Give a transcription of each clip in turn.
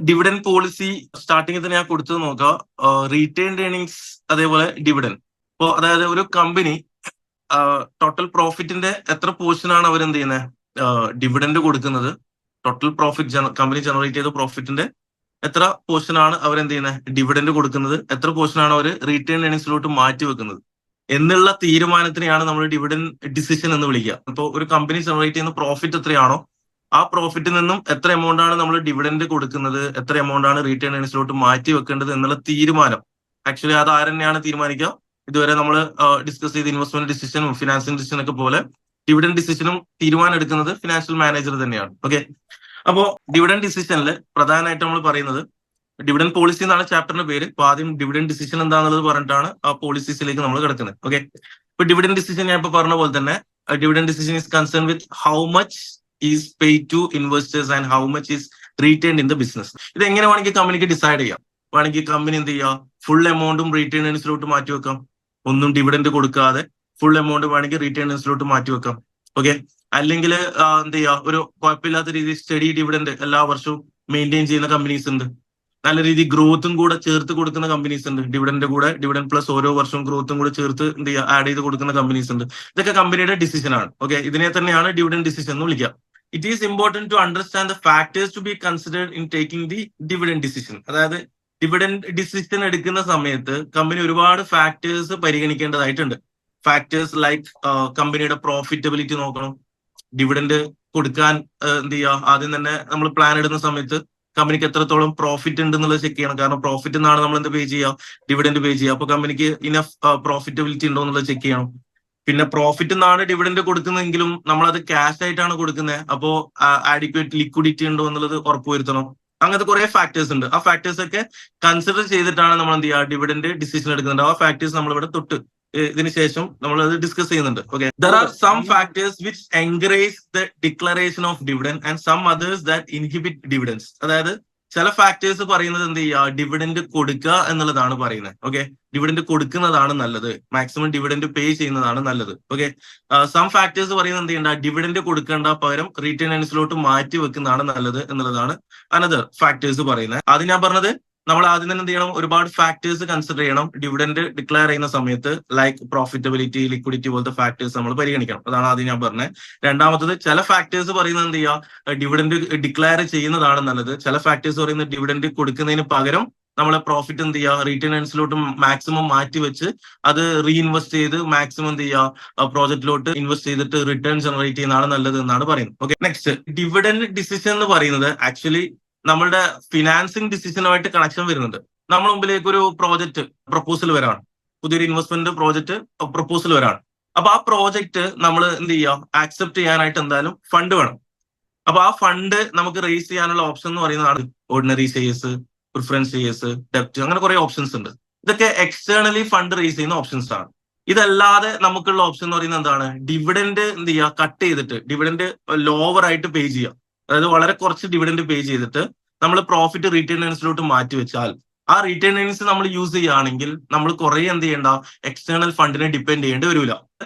Dividend policy സ്റ്റാർട്ടിങ്ങിൽ തന്നെ ഞാൻ കൊടുത്തത് നോക്കാം. റീറ്റെയിൻഡ് ഏർണിങ്സ് അതേപോലെ ഡിവിഡൻ. ഇപ്പോൾ അതായത് ഒരു കമ്പനി ടോട്ടൽ പ്രോഫിറ്റിന്റെ എത്ര പോർഷനാണ് അവർ എന്ത് ചെയ്യുന്നത് ഡിവിഡൻഡ് കൊടുക്കുന്നത്, ടോട്ടൽ പ്രോഫിറ്റ് കമ്പനി ജനറേറ്റ് ചെയ്ത പ്രോഫിറ്റിന്റെ എത്ര പോർഷനാണ് അവർ എന്ത് ചെയ്യുന്നത് ഡിവിഡൻഡ് കൊടുക്കുന്നത്, എത്ര പോർഷനാണ് അവർ റീറ്റെയിൻ ഏർണിങ്സിലോട്ട് മാറ്റി വെക്കുന്നത് എന്നുള്ള തീരുമാനത്തിനെയാണ് നമ്മൾ ഡിവിഡൻ ഡിസിഷൻ എന്ന് വിളിക്കുക. ഇപ്പോൾ ഒരു കമ്പനി ജനറേറ്റ് ചെയ്യുന്ന പ്രോഫിറ്റ് എത്രയാണോ ആ പ്രോഫിറ്റിൽ നിന്നും എത്ര എമൗണ്ട് ആണ് നമ്മൾ ഡിവിഡൻഡ് കൊടുക്കുന്നത്, എത്ര എമൗണ്ട് ആണ് റീറ്റെയിൻ ഏർണിങ്സിലോട്ട് മാറ്റി വെക്കേണ്ടത് എന്നുള്ള തീരുമാനം ആക്ച്വലി അത് ആരെന്നെയാണ് തീരുമാനിക്കുക. ഇതുവരെ നമ്മൾ ഡിസ്കസ് ചെയ്ത ഇൻവെസ്റ്റ്മെന്റ് ഡിസിഷനും ഫിനാൻഷ്യൽ ഡിസിഷൻ ഒക്കെ പോലെ ഡിവിഡൻ ഡിസിഷനും തീരുമാനം എടുക്കുന്നത് ഫിനാൻഷ്യൽ മാനേജർ തന്നെയാണ്. ഓക്കെ, അപ്പോ ഡിവിഡൻ ഡിസിഷനിൽ പ്രധാനമായിട്ട് നമ്മൾ പറയുന്നത് ഡിവിഡൻ പോളിസി എന്നാണ് ചാപ്റ്ററിന്റെ പേര്. അപ്പൊ ആദ്യം ഡിവിഡൻ ഡിസിഷൻ എന്താണെന്നുള്ളത് പറഞ്ഞിട്ടാണ് ആ പോളിസീസിലേക്ക് നമ്മൾ കിടക്കുന്നത്. ഓക്കെ, ഇപ്പൊ ഡിവിഡൻ ഡിസിഷൻ ഞാൻ ഇപ്പൊ പറഞ്ഞ പോലെ തന്നെ dividend decision is concern with how much is paid to investors and how much is retained in the business. ഇത് എങ്ങനെ വേണമെങ്കിൽ കമ്പനിക്ക് ഡിസൈഡ് ചെയ്യാം. വേണമെങ്കിൽ കമ്പനി എന്ത് ചെയ്യുക, ഫുൾ എമൗണ്ടും റീറ്റെയിൻ ഏർണിങ്സിലോട്ട് മാറ്റി വെക്കാം, ഒന്നും ഡിവിഡൻഡ് കൊടുക്കാതെ ഫുൾ എമൗണ്ട് വേണമെങ്കിൽ റീറ്റെയിൻ ഏർണിങ്സിലോട്ട് മാറ്റി വെക്കാം. ഓക്കെ, അല്ലെങ്കിൽ എന്ത് ചെയ്യുക, ഒരു കുഴപ്പമില്ലാത്ത രീതിയിൽ സ്റ്റഡി ഡിവിഡൻഡ് എല്ലാ വർഷവും മെയിൻറ്റെയിൻ ചെയ്യുന്ന കമ്പനീസ് ഉണ്ട്. നല്ല രീതിയിൽ ഗ്രോത്തും കൂടെ ചേർത്ത് കൊടുക്കുന്ന കമ്പനീസ് ഉണ്ട്. ഡിവിഡൻഡ് കൂടെ ഡിവിഡൻ പ്ലസ് ഓരോ വർഷവും ഗ്രോത്തും കൂടെ ചേർത്ത് എന്ത് ചെയ്യുക ആഡ് ചെയ്ത് കൊടുക്കുന്ന കമ്പനീസ് ഉണ്ട്. ഇതൊക്കെ കമ്പനിയുടെ ഡിസിഷൻ ആണ്. ഓക്കെ, ഇതിനെ തന്നെയാണ് ഡിവിഡൻ ഡിസിഷൻ എന്ന് വിളിക്കുക. It is important to understand the factors to be considered in taking the dividend decision. അതായത് ഡിവിഡൻ ഡിസിഷൻ എടുക്കുന്ന സമയത്ത് കമ്പനി ഒരുപാട് ഫാക്ടേഴ്സ് പരിഗണിക്കേണ്ടതായിട്ടുണ്ട്. ഫാക്ടേഴ്സ് ലൈക്ക് കമ്പനിയുടെ പ്രോഫിറ്റബിലിറ്റി നോക്കണം, ഡിവിഡൻഡ് കൊടുക്കാൻ എന്ത് ചെയ്യുക, ആദ്യം തന്നെ നമ്മൾ പ്ലാൻ ഇടുന്ന സമയത്ത് കമ്പനിക്ക് എത്രത്തോളം പ്രോഫിറ്റ് ഉണ്ട് എന്നുള്ളത് ചെക്ക് ചെയ്യണം. കാരണം പ്രോഫിറ്റ് നിന്നാണ് നമ്മൾ എന്ത് പേ ചെയ്യുക, ഡിവിഡൻഡ് പേ ചെയ്യുക. അപ്പൊ കമ്പനിക്ക് ഇനഫ് പ്രോഫിറ്റബിലിറ്റി ഉണ്ടോ എന്നുള്ളത് ചെക്ക് ചെയ്യണം. പിന്നെ പ്രോഫിറ്റ് നിന്നാണ് ഡിവിഡൻഡ് കൊടുക്കുന്നതെങ്കിലും നമ്മൾ അത് ക്യാഷ് ആയിട്ടാണ് കൊടുക്കുന്നത്, അപ്പോ ആഡിക്വേറ്റ് ലിക്വിഡിറ്റി ഉണ്ടോ എന്നുള്ളത് ഉറപ്പുവരുത്തണം. അങ്ങനത്തെ കുറെ ഫാക്ടേഴ്സ് ഉണ്ട്. ആ ഫാക്ടേഴ്സ് ഒക്കെ കൺസിഡർ ചെയ്തിട്ടാണ് നമ്മൾ എന്ത് ചെയ്യുക ഡിവിഡൻഡ് ഡിസിഷൻ എടുക്കുന്നുണ്ട്. ആ ഫാക്ടേഴ്സ് നമ്മളിവിടെ തൊട്ട് ഇതിന് ശേഷം നമ്മൾ അത് ഡിസ്കസ് ചെയ്യുന്നുണ്ട്. Okay, there are some factors which encourage the declaration of dividend and some others that inhibit dividends. അതായത് ചില ഫാക്ടേഴ്സ് പറയുന്നത് എന്ത് ചെയ്യുക, ഡിവിഡൻഡ് കൊടുക്കുക എന്നുള്ളതാണ് പറയുന്നത്. ഓക്കെ, ഡിവിഡൻഡ് കൊടുക്കുന്നതാണ് നല്ലത്, മാക്സിമം ഡിവിഡൻഡ് പേ ചെയ്യുന്നതാണ് നല്ലത്. ഓക്കെ, സം ഫാക്ടേഴ്സ് പറയുന്നത് എന്ത് ചെയ്യണ്ട, ഡിവിഡൻഡ് കൊടുക്കേണ്ട, പകരം റീറ്റെയിൻ ഏർണിങ്സിലോട്ട് മാറ്റി വെക്കുന്നതാണ് നല്ലത് എന്നുള്ളതാണ് അനദർ ഫാക്ടേഴ്സ് പറയുന്നത്. അത് ഞാൻ പറഞ്ഞത് നമ്മൾ ആദ്യം തന്നെ എന്ത് ചെയ്യണം, ഒരുപാട് ഫാക്ടേഴ്സ് കൺസിഡർ ചെയ്യണം ഡിവിഡൻഡ് ഡിക്ലെയർ ചെയ്യുന്ന സമയത്ത്. ലൈക്ക് പ്രോഫിറ്റബിലിറ്റി, ലിക്വിഡിറ്റി പോലത്തെ ഫാക്ടേഴ്സ് നമ്മൾ പരിഗണിക്കണം. അതാണ് ആദ്യം ഞാൻ പറഞ്ഞത്. രണ്ടാമത്തത് ചില ഫാക്ടേഴ്സ് പറയുന്നത് എന്ത് ചെയ്യുക, ഡിവിഡൻഡ് ഡിക്ലെയർ ചെയ്യുന്നതാണ് നല്ലത്. ചില ഫാക്ടേഴ്സ് പറയുന്നത് ഡിവിഡൻഡ് കൊടുക്കുന്നതിന് പകരം നമ്മളെ പ്രോഫിറ്റ് എന്ത് ചെയ്യുക, റീറ്റെയിൻ ഏർണിങ്സിലോട്ട് മാക്സിമം മാറ്റി വെച്ച് അത് റീഇൻവെസ്റ്റ് ചെയ്ത് മാക്സിമം എന്ത് ചെയ്യുക, പ്രോജക്റ്റിലോട്ട് ഇൻവെസ്റ്റ് ചെയ്തിട്ട് റിട്ടേൺ ജനറേറ്റ് ചെയ്യുന്നതാണ് നല്ലത് എന്നാണ് പറയുന്നത്. ഓക്കെ, നെക്സ്റ്റ് ഡിവിഡൻഡ് ഡിസിഷൻ എന്ന് പറയുന്നത് ആക്ച്വലി നമ്മളുടെ ഫിനാൻസിങ് ഡിസിഷനുമായിട്ട് കണക്ഷൻ വരുന്നുണ്ട്. നമ്മുടെ മുമ്പിലേക്ക് ഒരു പ്രോജക്റ്റ് പ്രപ്പോസൽ വരാണ്, പുതിയൊരു ഇൻവെസ്റ്റ്മെന്റ് പ്രോജക്റ്റ് പ്രപ്പോസൽ വരാണ്. അപ്പൊ ആ പ്രോജക്റ്റ് നമ്മൾ എന്ത് ചെയ്യുക, ആക്സെപ്റ്റ് ചെയ്യാനായിട്ട് എന്തായാലും ഫണ്ട് വേണം. അപ്പൊ ആ ഫണ്ട് നമുക്ക് റേസ് ചെയ്യാനുള്ള ഓപ്ഷൻ എന്ന് പറയുന്നതാണ് ഓർഡിനറി ഷെയർസ്, പ്രിഫറൻസ് ഷെയർസ്, ഡെപ്റ്റ്, അങ്ങനെ കുറെ ഓപ്ഷൻസ് ഉണ്ട്. ഇതൊക്കെ എക്സ്റ്റേണലി ഫണ്ട് റേസ് ചെയ്യുന്ന ഓപ്ഷൻസ് ആണ്. ഇതല്ലാതെ നമുക്കുള്ള ഓപ്ഷൻ എന്ന് പറയുന്നത് എന്താണ്, ഡിവിഡൻഡ് എന്ത് ചെയ്യുക, കട്ട് ചെയ്തിട്ട് ഡിവിഡൻഡ് ലോവർ ആയിട്ട് പേ ചെയ്യുക. അതായത് വളരെ കുറച്ച് ഡിവിഡൻഡ് പേ ചെയ്തിട്ട് നമ്മൾ പ്രോഫിറ്റ് റീറ്റെയിൻ ഏർണിങ്സിലോട്ട് മാറ്റി വെച്ചാൽ ആ റീറ്റെയിൻ ഏർണിങ്സ് നമ്മൾ യൂസ് ചെയ്യുകയാണെങ്കിൽ നമ്മൾ കുറെ എന്ത് ചെയ്യേണ്ട, എക്സ്റ്റേണൽ ഫണ്ടിനെ ഡിപ്പെൻഡ് ചെയ്യേണ്ടി വരില്ല.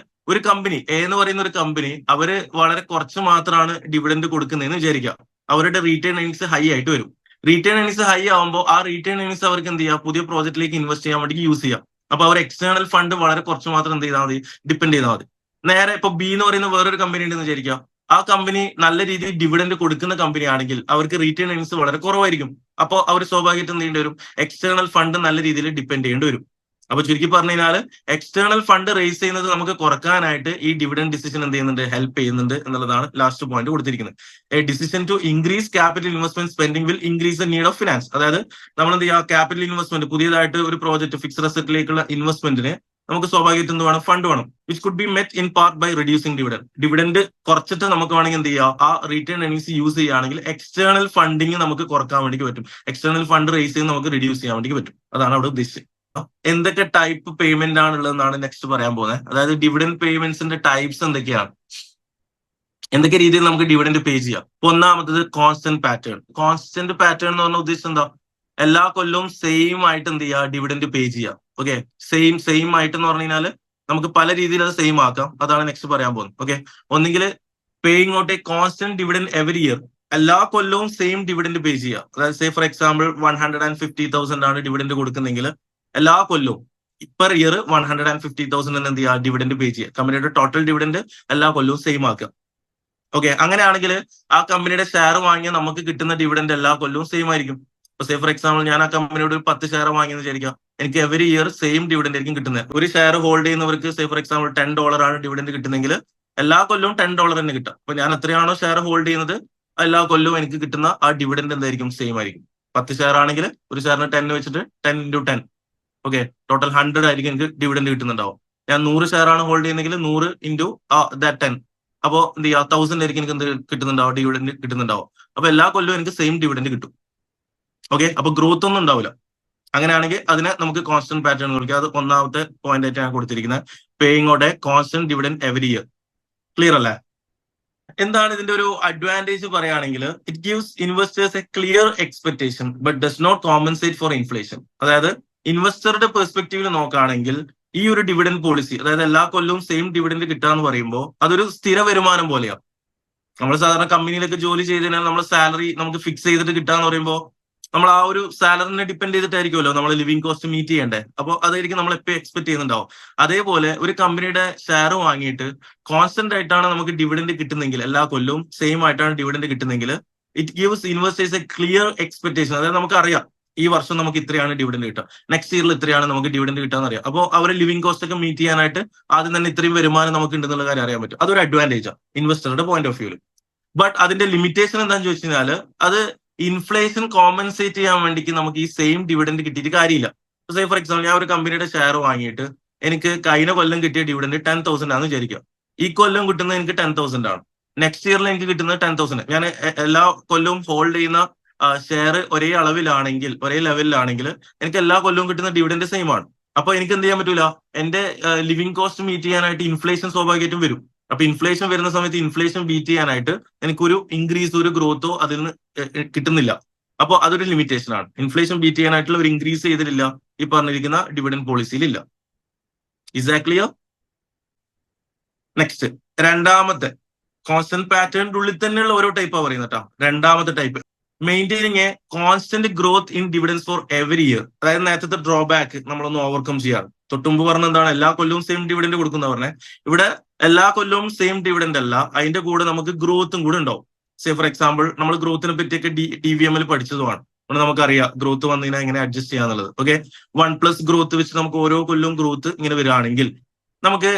ഒരു കമ്പനി എന്ന് പറയുന്ന ഒരു കമ്പനി അവര് വളരെ കുറച്ച് മാത്രമാണ് ഡിവിഡൻഡ് കൊടുക്കുന്നതെന്ന് വിചാരിക്കുക. അവരുടെ റീറ്റെയിൻ ഏർണിങ്സ് ഹൈ ആയിട്ട് വരും. റീറ്റെയിൻ ഏർണിങ്സ് ഹൈ ആകുമ്പോൾ ആ റീറ്റെയിൻ ഏർണിങ്സ് അവർക്ക് എന്ത് ചെയ്യുക, പുതിയ പ്രോജക്റ്റിലേക്ക് ഇൻവെസ്റ്റ് ചെയ്യാൻ വേണ്ടി യൂസ് ചെയ്യാം. അപ്പൊ അവർ എക്സ്റ്റേണൽ ഫണ്ട് വളരെ കുറച്ച് മാത്രം എന്ത് ചെയ്താൽ മതി, ഡിപ്പെൻഡ് ചെയ്താൽ മതി. നേരെ ഇപ്പൊ ബി എന്ന് പറയുന്ന വേറൊരു കമ്പനി ഉണ്ടെന്ന് വിചാരിക്കുക. ആ കമ്പനി നല്ല രീതിയിൽ ഡിവിഡൻഡ് കൊടുക്കുന്ന കമ്പനി ആണെങ്കിൽ അവർക്ക് റീറ്റെയിൻ ഏർണിങ്സ് വളരെ കുറവായിരിക്കും. അപ്പോൾ അവർ സ്വാഭാവികമായിട്ടും എന്ത് ചെയ്യേണ്ടി വരും, എക്സ്റ്റേണൽ ഫണ്ട് നല്ല രീതിയിൽ ഡിപ്പെൻഡ് ചെയ്യേണ്ടി വരും. അപ്പൊ ചുരുക്കി പറഞ്ഞു കഴിഞ്ഞാൽ എക്സ്റ്റേണൽ ഫണ്ട് റേസ് ചെയ്യുന്നത് നമുക്ക് കുറക്കാനായിട്ട് ഈ ഡിവിഡൻഡ് ഡിസിഷൻ എന്ത് ചെയ്യുന്നുണ്ട്, ഹെൽപ്പ് ചെയ്യുന്നുണ്ട് എന്നുള്ളതാണ് ലാസ്റ്റ് പോയിന്റ് കൊടുത്തിരിക്കുന്നത്. A decision to increase capital investment spending will increase the need of finance. അതായത് നമ്മൾ എന്ത് ചെയ്യുക, ക്യാപിറ്റൽ ഇൻവെസ്റ്റ്മെന്റ് പുതിയതായിട്ട് ഒരു പ്രോജക്റ്റ് ഫിക്സ്ഡ് അസറ്റിലേക്കുള്ള ഇൻവെസ്റ്റ്മെന്റിന് നമുക്ക് സ്വാഭാവികമായിട്ടും എന്ത് വേണം, ഫണ്ട് വേണം. Which could be met in part by reducing dividend. Dividend കുറച്ചിട്ട് നമുക്ക് വേണമെങ്കിൽ എന്ത് ചെയ്യുക, ആ റീറ്റെയിൻ ഏർണിങ്സ് യൂസ് ചെയ്യുകയാണെങ്കിൽ എക്സ്റ്റേണൽ ഫണ്ടിങ് നമുക്ക് കുറക്കാൻ വേണ്ടി പറ്റും. എക്സ്റ്റേണൽ ഫണ്ട് റേസ് ചെയ്ത് നമുക്ക് റെഡ്യൂസ് ചെയ്യാൻ വേണ്ടി പറ്റും. അതാണ് അവിടെ ഉദ്ദേശിച്ചത്. എന്തൊക്കെ ടൈപ്പ് പേയ്മെന്റ് ആണുള്ളതെന്നാണ് നെക്സ്റ്റ് പറയാൻ പോകുന്നത്. അതായത് ഡിവിഡൻഡ് പേയ്മെന്റ്സിന്റെ ടൈപ്സ് എന്തൊക്കെയാണ്, എന്തൊക്കെ രീതിയിൽ നമുക്ക് ഡിവിഡൻഡ് പേ ചെയ്യാം. ഒന്നാമത്തത് കോൺസ്റ്റന്റ് പാറ്റേൺ. കോൺസ്റ്റന്റ് പാറ്റേൺ എന്ന് പറഞ്ഞ ഉദ്ദേശം എന്താ, എല്ലാ കൊല്ലവും സെയിം ആയിട്ട് എന്ത് ചെയ്യുക, ഡിവിഡൻഡ് പേ ചെയ്യുക. ഓക്കെ, സെയിം ആയിട്ട് എന്ന് പറഞ്ഞു കഴിഞ്ഞാൽ നമുക്ക് പല രീതിയിൽ അത് സെയിം ആക്കാം. അതാണ് നെക്സ്റ്റ് പറയാൻ പോകുന്നത്. ഓക്കെ, ഒന്നുകിൽ paying out a constant dividend every year, എല്ലാ കൊല്ലവും സെയിം ഡിവിഡൻഡ് പേ ചെയ്യുക. അതായത് സേ ഫോർ എക്സാമ്പിൾ 150,000 ആണ് ഡിവിഡൻഡ് കൊടുക്കുന്നെങ്കിൽ എല്ലാ കൊല്ലവും പെർ ഇയർ 150,000 എന്ത് ചെയ്യുക, ഡിവിഡൻഡ് പേ ചെയ്യുക. കമ്പനിയുടെ ടോട്ടൽ ഡിവിഡൻഡ് എല്ലാ കൊല്ലവും സെയിം ആക്കുക. ഓക്കെ, അങ്ങനെയാണെങ്കിൽ ആ കമ്പനിയുടെ ഷെയർ വാങ്ങിയ നമുക്ക് കിട്ടുന്ന ഡിവിഡൻഡ് എല്ലാ കൊല്ലവും സെയിം ആയിരിക്കും. ഇപ്പൊ സേ ഫോർ എക്സാമ്പിൾ ഞാൻ ആ കമ്പനിയോട് ഒരു 10 ഷെയർ വാങ്ങിയെന്ന് വിചാരിക്കാം, എനിക്ക് എവറി ഇയർ സെയിം ഡിവിഡൻഡ് ആയിരിക്കും കിട്ടുന്നത്. ഒരു ഷെയർ ഹോൾഡ് ചെയ്യുന്നവർക്ക് സേ ഫോർ എക്സാമ്പിൾ $10 ആണ് ഡിവിഡൻഡ് കിട്ടുന്നെങ്കിൽ എല്ലാ കൊല്ലവും $10 തന്നെ കിട്ടും. അപ്പൊ ഞാൻ എത്രയാണോ ഷെയർ ഹോൾഡ് ചെയ്യുന്നത് എല്ലാ കൊല്ലവും എനിക്ക് കിട്ടുന്ന ആ ഡിവിഡൻഡ് എന്തായിരിക്കും, സെയിം ആയിരിക്കും. 10 ഷെയർ ആണെങ്കിൽ ഒരു ഷെയറിന് 10 വെച്ചിട്ട് 10 into 10, ഓക്കെ, ടോട്ടൽ 100 ആയിരിക്കും എനിക്ക് ഡിവിഡൻഡ് കിട്ടുന്നുണ്ടാവും. ഞാൻ 100 ഷെയർ ആണ് ഹോൾഡ് ചെയ്യുന്നെങ്കിൽ 100 into that 10, അപ്പോ എന്ത് ചെയ്യുക, 1000 ആയിരിക്കും എനിക്ക് എന്ത് കിട്ടുന്നുണ്ടാവും, ഡിവിഡൻഡ് കിട്ടുന്നുണ്ടാവും. അപ്പൊ എല്ലാ കൊല്ലവും എനിക്ക് സെയിം ഡിവിഡൻഡ് കിട്ടും. ഓക്കെ, അപ്പൊ ഗ്രോത്ത് ഒന്നും ഉണ്ടാവില്ല. അങ്ങനെയാണെങ്കിൽ അതിനെ നമുക്ക് കോൺസ്റ്റന്റ് പാറ്റേൺ എന്ന് വിളിക്കാം. അത് ഒന്നാമത്തെ പോയിന്റ് ആയിട്ട് ഞാൻ കൊടുത്തിരിക്കുന്നത്, paying out a constant dividend every year. Clear അല്ലേ? എന്താണ് ഇതിന്റെ ഒരു അഡ്വാൻറ്റേജ് പറയുകയാണെങ്കിൽ, it gives investors a clear expectation but does not compensate for inflation. അതായത് ഇൻവെസ്റ്ററുടെ പെർസ്പെക്റ്റീവിൽ നോക്കുകയാണെങ്കിൽ ഈ ഒരു ഡിവിഡൻഡ് പോളിസി, അതായത് എല്ലാ കൊല്ലവും സെയിം ഡിവിഡൻഡ് കിട്ടുക എന്ന് പറയുമ്പോൾ അതൊരു സ്ഥിര വരുമാനം പോലെയാണ്. നമ്മൾ സാധാരണ കമ്പനിയിലൊക്കെ ജോലി ചെയ്തതിനാൽ നമ്മൾ സാലറി നമുക്ക് ഫിക്സ് ചെയ്തിട്ട് കിട്ടാന്ന് പറയുമ്പോൾ നമ്മൾ ആ ഒരു സാലറിനെ ഡിപ്പെൻഡ് ചെയ്തിട്ടായിരിക്കുമല്ലോ നമ്മൾ ലിവിങ് കോസ്റ്റ് മീറ്റ് ചെയ്യണ്ടേ. അപ്പോൾ അതായിരിക്കും നമ്മൾ എപ്പോഴും എക്സ്പെക്ട് ചെയ്യുന്നുണ്ടാവും. അതേപോലെ ഒരു കമ്പനിയുടെ ഷെയർ വാങ്ങിയിട്ട് കോൺസ്റ്റന്റ് ആയിട്ടാണ് നമുക്ക് ഡിവിഡൻഡ് കിട്ടുന്നെങ്കിൽ, എല്ലാ കൊല്ലവും സെയിം ആയിട്ടാണ് ഡിവിഡൻഡ് കിട്ടുന്നെങ്കിൽ, it gives investors a clear expectation. അതായത് നമുക്കറിയാം ഈ വർഷം നമുക്ക് ഇത്രയാണ് ഡിവിഡൻഡ് കിട്ടുക, നെക്സ്റ്റ് ഇയറിൽ ഇത്രയാണ് നമുക്ക് ഡിവിഡൻഡ് കിട്ടാന്ന് അറിയാം. അപ്പോൾ അവരെ ലിവിങ് കോസ്റ്റ് ഒക്കെ മീറ്റ് ചെയ്യാനായിട്ട് ആദ്യം തന്നെ ഇത്രയും വരുമാനം നമുക്ക് ഉണ്ടെന്നുള്ള കാര്യം അറിയാൻ പറ്റും. അതൊരു അഡ്വാൻറ്റേജാണ് ഇൻവെസ്റ്ററുടെ പോയിന്റ് ഓഫ് വ്യൂവിൽ. ബട്ട് അതിന്റെ ലിമിറ്റേഷൻ എന്താണെന്ന് ചോദിച്ചു കഴിഞ്ഞാൽ, അത് ഇൻഫ്ലേഷൻ കോമ്പൻസേറ്റ് ചെയ്യാൻ വേണ്ടിക്ക് നമുക്ക് ഈ സെയിം ഡിവിഡൻഡ് കിട്ടിയിട്ട് കാര്യമില്ല. സേ ഫോർ എക്സാമ്പിൾ ഞാൻ ഒരു കമ്പനിയുടെ ഷെയർ വാങ്ങിയിട്ട് എനിക്ക് കഴിഞ്ഞ കൊല്ലം കിട്ടിയ ഡിവിഡൻഡ് 10,000 ആണെന്ന് വിചാരിക്കുക. ഈ കൊല്ലം കിട്ടുന്നത് എനിക്ക് 10,000 ആണ്. നെക്സ്റ്റ് ഇയറിൽ എനിക്ക് കിട്ടുന്നത് 10,000. ഞാൻ എല്ലാ കൊല്ലവും ഹോൾഡ് ചെയ്യുന്ന ഷെയർ ഒരേ അളവിലാണെങ്കിൽ, ഒരേ ലെവലിലാണെങ്കിൽ എനിക്ക് എല്ലാ കൊല്ലവും കിട്ടുന്ന ഡിവിഡൻഡ് സെയിം ആണ്. അപ്പൊ എനിക്ക് എന്ത് ചെയ്യാൻ പറ്റൂല, എന്റെ ലിവിങ് കോസ്റ്റ് മീറ്റ് ചെയ്യാനായിട്ട് ഇൻഫ്ലേഷൻ സ്വാഭാവികമായിട്ടും വരും. അപ്പൊ ഇൻഫ്ലേഷൻ വരുന്ന സമയത്ത് ഇൻഫ്ലേഷൻ ബീറ്റ് ചെയ്യാനായിട്ട് എനിക്കൊരു ഇൻക്രീസ്, ഒരു ഗ്രോത്തോ അതിൽ നിന്ന് കിട്ടുന്നില്ല. അപ്പോൾ അതൊരു ലിമിറ്റേഷൻ ആണ്. ഇൻഫ്ലേഷൻ ബീറ്റ് ചെയ്യാനായിട്ടുള്ള ഒരു ഇൻക്രീസ് ചെയ്തിട്ടില്ല ഈ പറഞ്ഞിരിക്കുന്ന ഡിവിഡൻഡ് പോളിസിയിൽ ഇല്ല. Is that clear? നെക്സ്റ്റ്, രണ്ടാമത്തെ കോൺസ്റ്റന്റ് പാറ്റേണിന്റെ ഉള്ളിൽ തന്നെയുള്ള ഓരോ ടൈപ്പാണ് പറയുന്നത് കേട്ടോ. രണ്ടാമത്തെ type, maintaining A constant growth in dividends for every year. അതായത് നേരത്തെ ഡ്രോബാക്ക് നമ്മളൊന്ന് ഓവർകം ചെയ്യാറ്. തൊട്ടുമുമ്പ് പറഞ്ഞ എന്താണ്, എല്ലാ കൊല്ലവും സെയിം ഡിവിഡൻഡ് കൊടുക്കുന്ന പറഞ്ഞേ. ഇവിടെ എല്ലാ കൊല്ലവും സെയിം ഡിവിഡൻഡ് അല്ല, അതിന്റെ കൂടെ നമുക്ക് ഗ്രോത്തും കൂടെ ഉണ്ടാവും. സേ ഫോർ എക്സാമ്പിൾ നമ്മൾ ഗ്രോത്തിനെ പറ്റിയൊക്കെ DVM പഠിച്ചതുമാണ്. നമുക്കറിയാം ഗ്രോത്ത് വന്നതിനെ എങ്ങനെ അഡ്ജസ്റ്റ് ചെയ്യാന്നുള്ളത്. ഓക്കെ, 1+ ഗ്രോത്ത് വെച്ച് നമുക്ക് ഓരോ കൊല്ലവും ഗ്രോത്ത് ഇങ്ങനെ വരികയാണെങ്കിൽ നമുക്ക്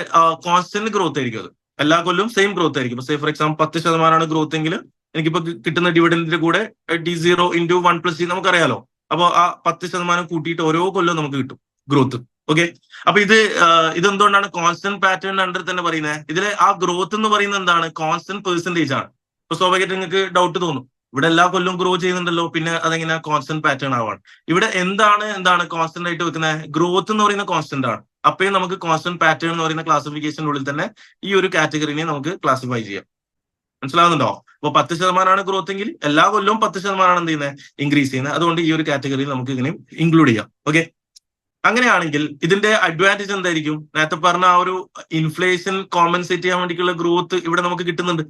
കോൺസ്റ്റന്റ് ഗ്രോത്ത് ആയിരിക്കും. അത് എല്ലാ കൊല്ലവും സെയിം ഗ്രോത്ത് ആയിരിക്കും. സേ ഫോർ എക്സാമ്പിൾ 10% ഗ്രോത്ത് എങ്കിൽ എനിക്കിപ്പോ കിട്ടുന്ന ഡിവിഡൻഡിന്റെ കൂടെ D0 into 1+D നമുക്കറിയാലോ. അപ്പോൾ ആ 10% കൂട്ടിയിട്ട് ഓരോ കൊല്ലവും നമുക്ക് കിട്ടും ഗ്രോത്ത്. ഓക്കെ, അപ്പൊ ഇതെന്തുകൊണ്ടാണ് കോൺസ്റ്റന്റ് പാറ്റേൺ അണ്ടർ തന്നെ പറയുന്നത്? ഇതിലെ ആ ഗ്രോത്ത് എന്ന് പറയുന്നത് എന്താണ്, കോൺസ്റ്റന്റ് പെർസെന്റേജ് ആണ്. ഇപ്പൊ സ്വാഭാവികമായിട്ട് നിങ്ങൾക്ക് ഡൗട്ട് തോന്നും, ഇവിടെ എല്ലാ കൊല്ലവും ഗ്രോ ചെയ്യുന്നുണ്ടല്ലോ, പിന്നെ അതെങ്ങനെ കോൺസ്റ്റന്റ് പാറ്റേൺ ആവാണ്? ഇവിടെ എന്താണ് കോൺസ്റ്റന്റ് ആയിട്ട് വെക്കുന്നത്? ഗ്രോത്ത് എന്ന് പറയുന്ന കോൺസ്റ്റന്റ് ആണ്. അപ്പോഴും നമുക്ക് കോൺസ്റ്റന്റ് പാറ്റേൺ എന്ന് പറയുന്ന ക്ലാസിഫിക്കേഷനുള്ളിൽ തന്നെ ഈ ഒരു കാറ്റഗറിനെ നമുക്ക് ക്ലാസിഫൈ ചെയ്യാം. മനസ്സിലാവുന്നുണ്ടോ? അപ്പൊ 10% ഗ്രോത്ത് എങ്കിൽ എല്ലാ കൊല്ലവും 10% എന്ത് ചെയ്യുന്നത്, ഇൻക്രീസ് ചെയ്യുന്നത്. അതുകൊണ്ട് ഈ ഒരു കാറ്റഗറിയിൽ നമുക്ക് ഇതിനെ ഇൻക്ലൂഡ് ചെയ്യാം. ഓക്കെ, അങ്ങനെയാണെങ്കിൽ ഇതിന്റെ അഡ്വാൻറ്റേജ് എന്തായിരിക്കും? നേരത്തെ പറഞ്ഞ ആ ഒരു ഇൻഫ്ലേഷൻ കോമ്പൻസേറ്റ് ചെയ്യാൻ വേണ്ടിയിട്ടുള്ള ഗ്രോത്ത് ഇവിടെ നമുക്ക് കിട്ടുന്നുണ്ട്.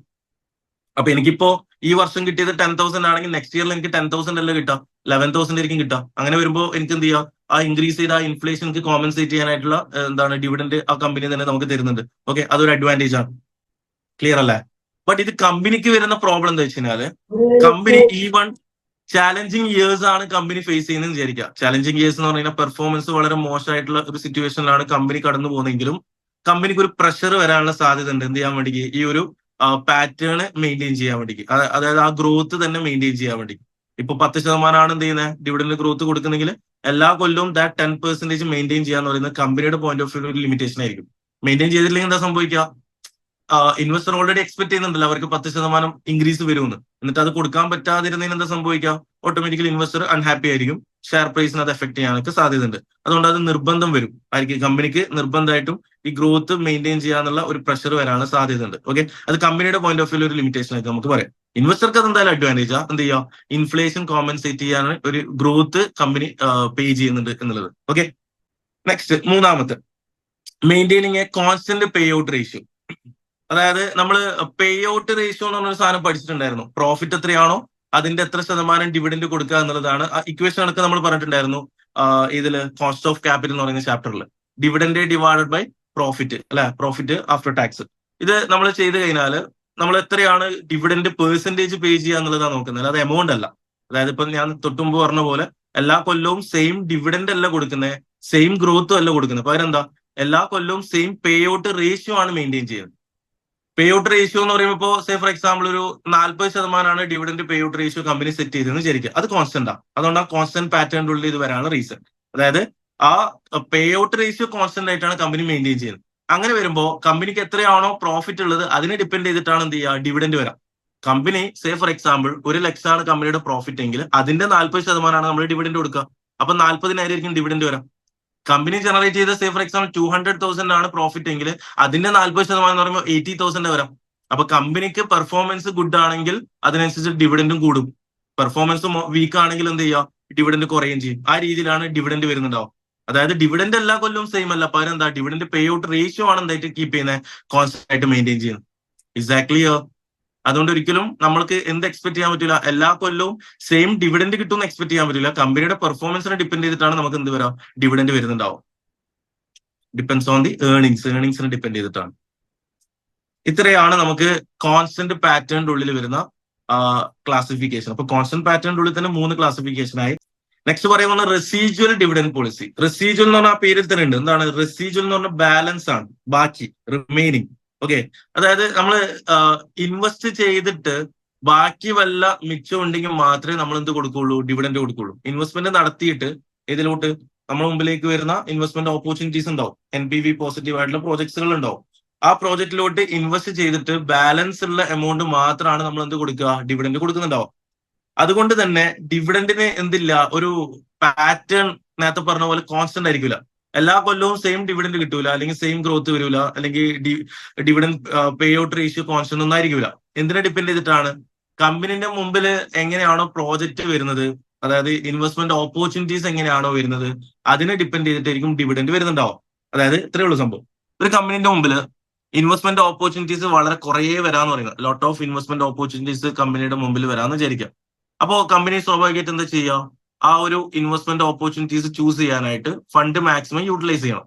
അപ്പൊ എനിക്കിപ്പോ ഈ വർഷം കിട്ടിയത് 10,000 ആണെങ്കിൽ നെക്സ്റ്റ് ഇയറിൽ എനിക്ക് 10,000 അല്ല കിട്ടാം, 11,000 ആയിരിക്കും കിട്ടാം. അങ്ങനെ വരുമ്പോൾ എനിക്ക് എന്ത് ചെയ്യാം, ആ ഇൻക്രീസ് ചെയ്ത ആ ഇൻഫ്ലേഷൻ കോമ്പൻസേറ്റ് ചെയ്യാനായിട്ടുള്ള ഡിവിഡൻഡ് ആ കമ്പനി തന്നെ നമുക്ക് തരുന്നുണ്ട്. ഓക്കെ, അതൊരു അഡ്വാൻറ്റേജ് ആണ്. ക്ലിയർ അല്ലേ? ബട്ട് ഇത് കമ്പനിക്ക് വരുന്ന പ്രോബ്ലം എന്താ വെച്ച് കഴിഞ്ഞാല്, കമ്പനി ചാലഞ്ചിങ് ഇയേഴ്സ് ആണ് കമ്പനി ഫേസ് ചെയ്യുന്നതെന്ന് വിചാരിക്കുക. ചാലഞ്ചിങ് ഇയേഴ്സ് എന്ന് പറഞ്ഞാൽ പെർഫോമൻസ് വളരെ മോശമായിട്ടുള്ള ഒരു സിറ്റുവേഷനിലാണ് കമ്പനി കടന്നു പോകുന്നതെങ്കിലും കമ്പനിക്ക് ഒരു പ്രഷർ വരാനുള്ള സാധ്യത ഉണ്ട്. എന്ത് ചെയ്യാൻ വേണ്ടി, ഈ ഒരു പാറ്റേൺ മെയിൻറ്റെയിൻ ചെയ്യാൻ വേണ്ടി, അതായത് ആ ഗ്രോത്ത് തന്നെ മെയിൻറ്റെയിൻ ചെയ്യാൻ വേണ്ടി. ഇപ്പൊ 10% ആണ് എന്ത് ചെയ്യുന്നത്, ഡിവിഡൻഡ് ഗ്രോത്ത് കൊടുക്കുന്നെങ്കിൽ എല്ലാ കൊല്ലവും 10% മെയിൻറ്റെയിൻ ചെയ്യാന്ന് പറയുന്നത് കമ്പനിയുടെ പോയിന്റ് ഓഫ് വ്യൂ ഒരു ലിമിറ്റേഷൻ ആയിരിക്കും. മെയിൻറ്റെയിൻ ചെയ്തിട്ടില്ലെങ്കിൽ എന്താ സംഭവിക്കുക, ഇൻവെസ്റ്റർ ഓൾറെഡി എക്സ്പെക്ട് ചെയ്യുന്നുണ്ടല്ലോ അവർക്ക് 10% ഇൻക്രീസ് വരുമെന്ന്. എന്നിട്ട് അത് കൊടുക്കാൻ പറ്റാതിരുന്നതിന് എന്താ സംഭവിക്കുക, ഓട്ടോമാറ്റിക്കലി ഇൻവെസ്റ്റർ അൺഹാപ്പി ആയിരിക്കും, ഷെയർ പ്രൈസിന് അത് എഫക്ട് ചെയ്യാനൊക്കെ സാധ്യതയുണ്ട്. അതുകൊണ്ട് അത് നിർബന്ധം വരും ആയിരിക്കും, കമ്പനിക്ക് നിർബന്ധമായിട്ടും ഈ ഗ്രോത്ത് മെയിൻറ്റെയിൻ ചെയ്യാനുള്ള ഒരു പ്രഷർ വരാനുള്ള സാധ്യതയുണ്ട്. ഓക്കെ, അത് കമ്പനിയുടെ പോയിന്റ് ഓഫ് വ്യൂ ഒരു ലിമിറ്റേഷൻ ആയിട്ട് നമുക്ക് പറയാം. ഇൻവെസ്റ്റർക്ക് അത് എന്തായാലും അഡ്വാൻറ്റേജാ, എന്ത് ചെയ്യുക, ഇൻഫ്ലേഷൻ കോമ്പൻസേറ്റ് ചെയ്യാൻ ഒരു ഗ്രോത്ത് കമ്പനി പേ ചെയ്യുന്നുണ്ട് എന്നുള്ളത്. ഓക്കെ, നെക്സ്റ്റ് മൂന്നാമത്തെ, maintaining A constant pay out ratio. അതായത് നമ്മൾ പേ ഔട്ട് റേഷ്യോ എന്ന് പറഞ്ഞൊരു സാധനം പഠിച്ചിട്ടുണ്ടായിരുന്നു. പ്രോഫിറ്റ് എത്രയാണോ അതിന്റെ എത്ര ശതമാനം ഡിവിഡൻഡ് കൊടുക്കുക എന്നുള്ളതാണ്. ഇക്വേഷൻ അടക്കം നമ്മൾ പറഞ്ഞിട്ടുണ്ടായിരുന്നു ഇതിൽ കോസ്റ്റ് ഓഫ് ക്യാപിറ്റൽ എന്ന് പറയുന്ന ചാപ്റ്ററിൽ. ഡിവിഡൻഡ് ഡിവൈഡഡ് ബൈ പ്രോഫിറ്റ് അല്ലെ, പ്രോഫിറ്റ് ആഫ്റ്റർ ടാക്സ്. ഇത് നമ്മൾ ചെയ്ത് കഴിഞ്ഞാൽ നമ്മൾ എത്രയാണ് ഡിവിഡൻഡ് പെർസെന്റേജ് പേ ചെയ്യുക എന്നുള്ളതാണ് നോക്കുന്നത്, അത് എമൗണ്ട് അല്ല. അതായത് ഇപ്പൊ ഞാൻ തൊട്ടുമുമ്പ് പറഞ്ഞ പോലെ എല്ലാ കൊല്ലവും സെയിം ഡിവിഡൻഡ് അല്ല കൊടുക്കുന്നത്, സെയിം ഗ്രോത്തും അല്ല കൊടുക്കുന്നത്. പകരം എന്താ, എല്ലാ കൊല്ലവും സെയിം പേ ഔട്ട് റേഷ്യോ ആണ് മെയിൻറ്റെയിൻ ചെയ്യുന്നത്. പേ ഔട്ട് റേഷ്യോ എന്ന് പറയുമ്പോൾ ഇപ്പോൾ സേ ഫോർ എക്സാമ്പിൾ ഒരു 40% dividend pay out ratio company set ചെയ്തെന്ന് വിചാരിക്കുക. അത് കോൺസ്റ്റന്റ് ആണ്. അതുകൊണ്ട് ആ കോൺസ്റ്റന്റ് പാറ്റേണിന്റെ ഉള്ളിൽ ഇത് വരാനുള്ള റീസൺ. അതായത് ആ പേ ഔട്ട് റേഷ്യോ കോൺസ്റ്റന്റ് ആയിട്ടാണ് കമ്പനി മെയിൻറ്റെയിൻ ചെയ്യുന്നത്. അങ്ങനെ വരുമ്പോൾ കമ്പനിക്ക് എത്രയാണോ പ്രോഫിറ്റ് ഉള്ളത് അതിനെ ഡിപ്പെൻഡ് ചെയ്തിട്ടാണ് എന്ത് ചെയ്യുക, ഡിവിഡൻഡ് വരാം. കമ്പനി സേ ഫോർ എക്സാമ്പിൾ 1,00,000 കമ്പനിയുടെ പ്രോഫിറ്റ് എങ്കിൽ അതിന്റെ 40% നമ്മൾ ഡിവിഡൻഡ് കൊടുക്കുക. അപ്പൊ 40,000 ഡിവിഡൻഡ് വരാം. കമ്പനി ജനറേറ്റ് ചെയ്ത സേ ഫോർ എക്സാമ്പിൾ 200,000 ആണ് പ്രോഫിറ്റ് എങ്കിൽ അതിന്റെ 40% എന്ന് പറയുമ്പോൾ 80,000 വരാം. അപ്പൊ കമ്പനിക്ക് പെർഫോമൻസ് ഗുഡ് ആണെങ്കിൽ അതിനനുസരിച്ച് ഡിവിഡൻഡും കൂടും. പെർഫോമൻസ് വീക്ക് ആണെങ്കിൽ എന്ത് ചെയ്യുക, ഡിവിഡൻഡ് കുറയുകയും ചെയ്യും. ആ രീതിയിലാണ് ഡിവിഡൻഡ് വരുന്നുണ്ടാവും. അതായത് ഡിവിഡൻഡ് എല്ലാ കൊല്ലവും സെയിം അല്ല, പകരം എന്താ, ഡിവിഡൻഡ് പേ ഔട്ട് റേഷ്യോ ആണ് എന്തായിട്ട് കീപ്പ് ചെയ്യുന്നത്, കോൺസ്റ്റന്റ് ആയിട്ട് മെയിൻറ്റെയിൻ ചെയ്യുന്നത്. എക്സാക്ട്ലി. അതുകൊണ്ട് ഒരിക്കലും നമ്മൾക്ക് എന്ത് എക്സ്പെക്ട് ചെയ്യാൻ പറ്റില്ല, എല്ലാ കൊല്ലവും സെയിം ഡിവിഡൻഡ് കിട്ടുമെന്ന് എക്സ്പെക്ട് ചെയ്യാൻ പറ്റില്ല. കമ്പനിയുടെ പെർഫോമൻസിനെ ഡിപ്പെൻഡ് ചെയ്തിട്ടാണ് നമുക്ക് എന്ത് വരാം, ഡിവിഡൻഡ് വരുന്നുണ്ടാവും. ഡിപ്പെൻസ് ഓൺ ദി ഏർണിങ്സിനെ ഡിപ്പെൻഡ് ചെയ്തിട്ടാണ്. ഇത്രയാണ് നമുക്ക് കോൺസ്റ്റന്റ് പാറ്റേണിന്റെ ഉള്ളിൽ വരുന്ന ക്ലാസിഫിക്കേഷൻ. അപ്പൊ കോൺസ്റ്റന്റ് പാറ്റേണിന്റെ ഉള്ളിൽ തന്നെ 3 ക്ലാസിഫിക്കേഷൻ ആയി. നെക്സ്റ്റ് പറയുന്നത് റെസീജ്വൽ ഡിവിഡൻഡ് പോളിസി. റെസീജ്വൽ എന്ന് പറഞ്ഞാൽ ആ പേരിൽ തന്നെ ഉണ്ട്. എന്താണ് റെസീജ്വൽ എന്ന് പറഞ്ഞാൽ ബാലൻസ് ആണ്, ബാക്കി, റിമൈനിങ്. ഓക്കെ, അതായത് നമ്മൾ ഇൻവെസ്റ്റ് ചെയ്തിട്ട് ബാക്കി വല്ല മിച്ചം ഉണ്ടെങ്കിൽ മാത്രമേ നമ്മൾ എന്ത് കൊടുക്കുള്ളൂ, ഡിവിഡൻഡ് കൊടുക്കുള്ളൂ. ഇൻവെസ്റ്റ്മെന്റ് നടത്തിയിട്ട് ഇതിലോട്ട് നമ്മുടെ മുമ്പിലേക്ക് വരുന്ന ഇൻവെസ്റ്റ്മെന്റ് ഓപ്പർച്യൂണിറ്റീസ് ഉണ്ടാവും, NPV പോസിറ്റീവ് ആയിട്ടുള്ള പ്രോജക്ട്സുകൾ ഉണ്ടാവും. ആ പ്രോജക്റ്റിലോട്ട് ഇൻവെസ്റ്റ് ചെയ്തിട്ട് ബാലൻസ് ഉള്ള എമൗണ്ട് മാത്രമാണ് നമ്മൾ എന്ത് കൊടുക്കുക, ഡിവിഡൻഡ് കൊടുക്കുന്നുണ്ടാവും. അതുകൊണ്ട് തന്നെ ഡിവിഡൻഡിന് എന്തില്ല, ഒരു പാറ്റേൺ നേരത്തെ പറഞ്ഞ പോലെ കോൺസ്റ്റന്റ് ആയിരിക്കില്ല. എല്ലാ കൊല്ലവും സെയിം ഡിവിഡൻഡ് കിട്ടൂല, അല്ലെങ്കിൽ സെയിം ഗ്രോത്ത് വരില്ല, അല്ലെങ്കിൽ dividend pay out ratio constant ഒന്നും ആയിരിക്കില്ല. എന്തിനെ ഡിപ്പെൻഡ് ചെയ്തിട്ടാണ്, കമ്പനിന്റെ മുമ്പിൽ എങ്ങനെയാണോ പ്രോജക്റ്റ് വരുന്നത്, അതായത് ഇൻവെസ്റ്റ്മെന്റ് ഓപ്പർച്യൂണിറ്റീസ് എങ്ങനെയാണോ വരുന്നത് അതിനെ ഡിപ്പെൻഡ് ചെയ്തിട്ടായിരിക്കും ഡിവിഡൻഡ് വരുന്നുണ്ടാവും. അതായത് ഇത്രയേ ഉള്ളൂ സംഭവം. ഒരു കമ്പനിന്റെ മുമ്പിൽ ഇൻവെസ്റ്റ്മെന്റ് ഓപ്പർച്യൂണിറ്റീസ് വളരെ കുറേ വരാന്ന് പറയുന്നത്, ലോട്ട് ഓഫ് ഇൻവെസ്റ്റ്മെന്റ് ഓപ്പർച്യൂണിറ്റീസ് കമ്പനിയുടെ മുമ്പിൽ വരാന്ന് വിചാരിക്കാം. അപ്പോൾ കമ്പനി സ്വാഭാവികമായിട്ട് എന്താ ചെയ്യുക, ആ ഒരു ഇൻവെസ്റ്റ്മെന്റ് ഓപ്പർച്യൂണിറ്റീസ് ചൂസ് ചെയ്യാനായിട്ട് ഫണ്ട് മാക്സിമം യൂട്ടിലൈസ് ചെയ്യണം.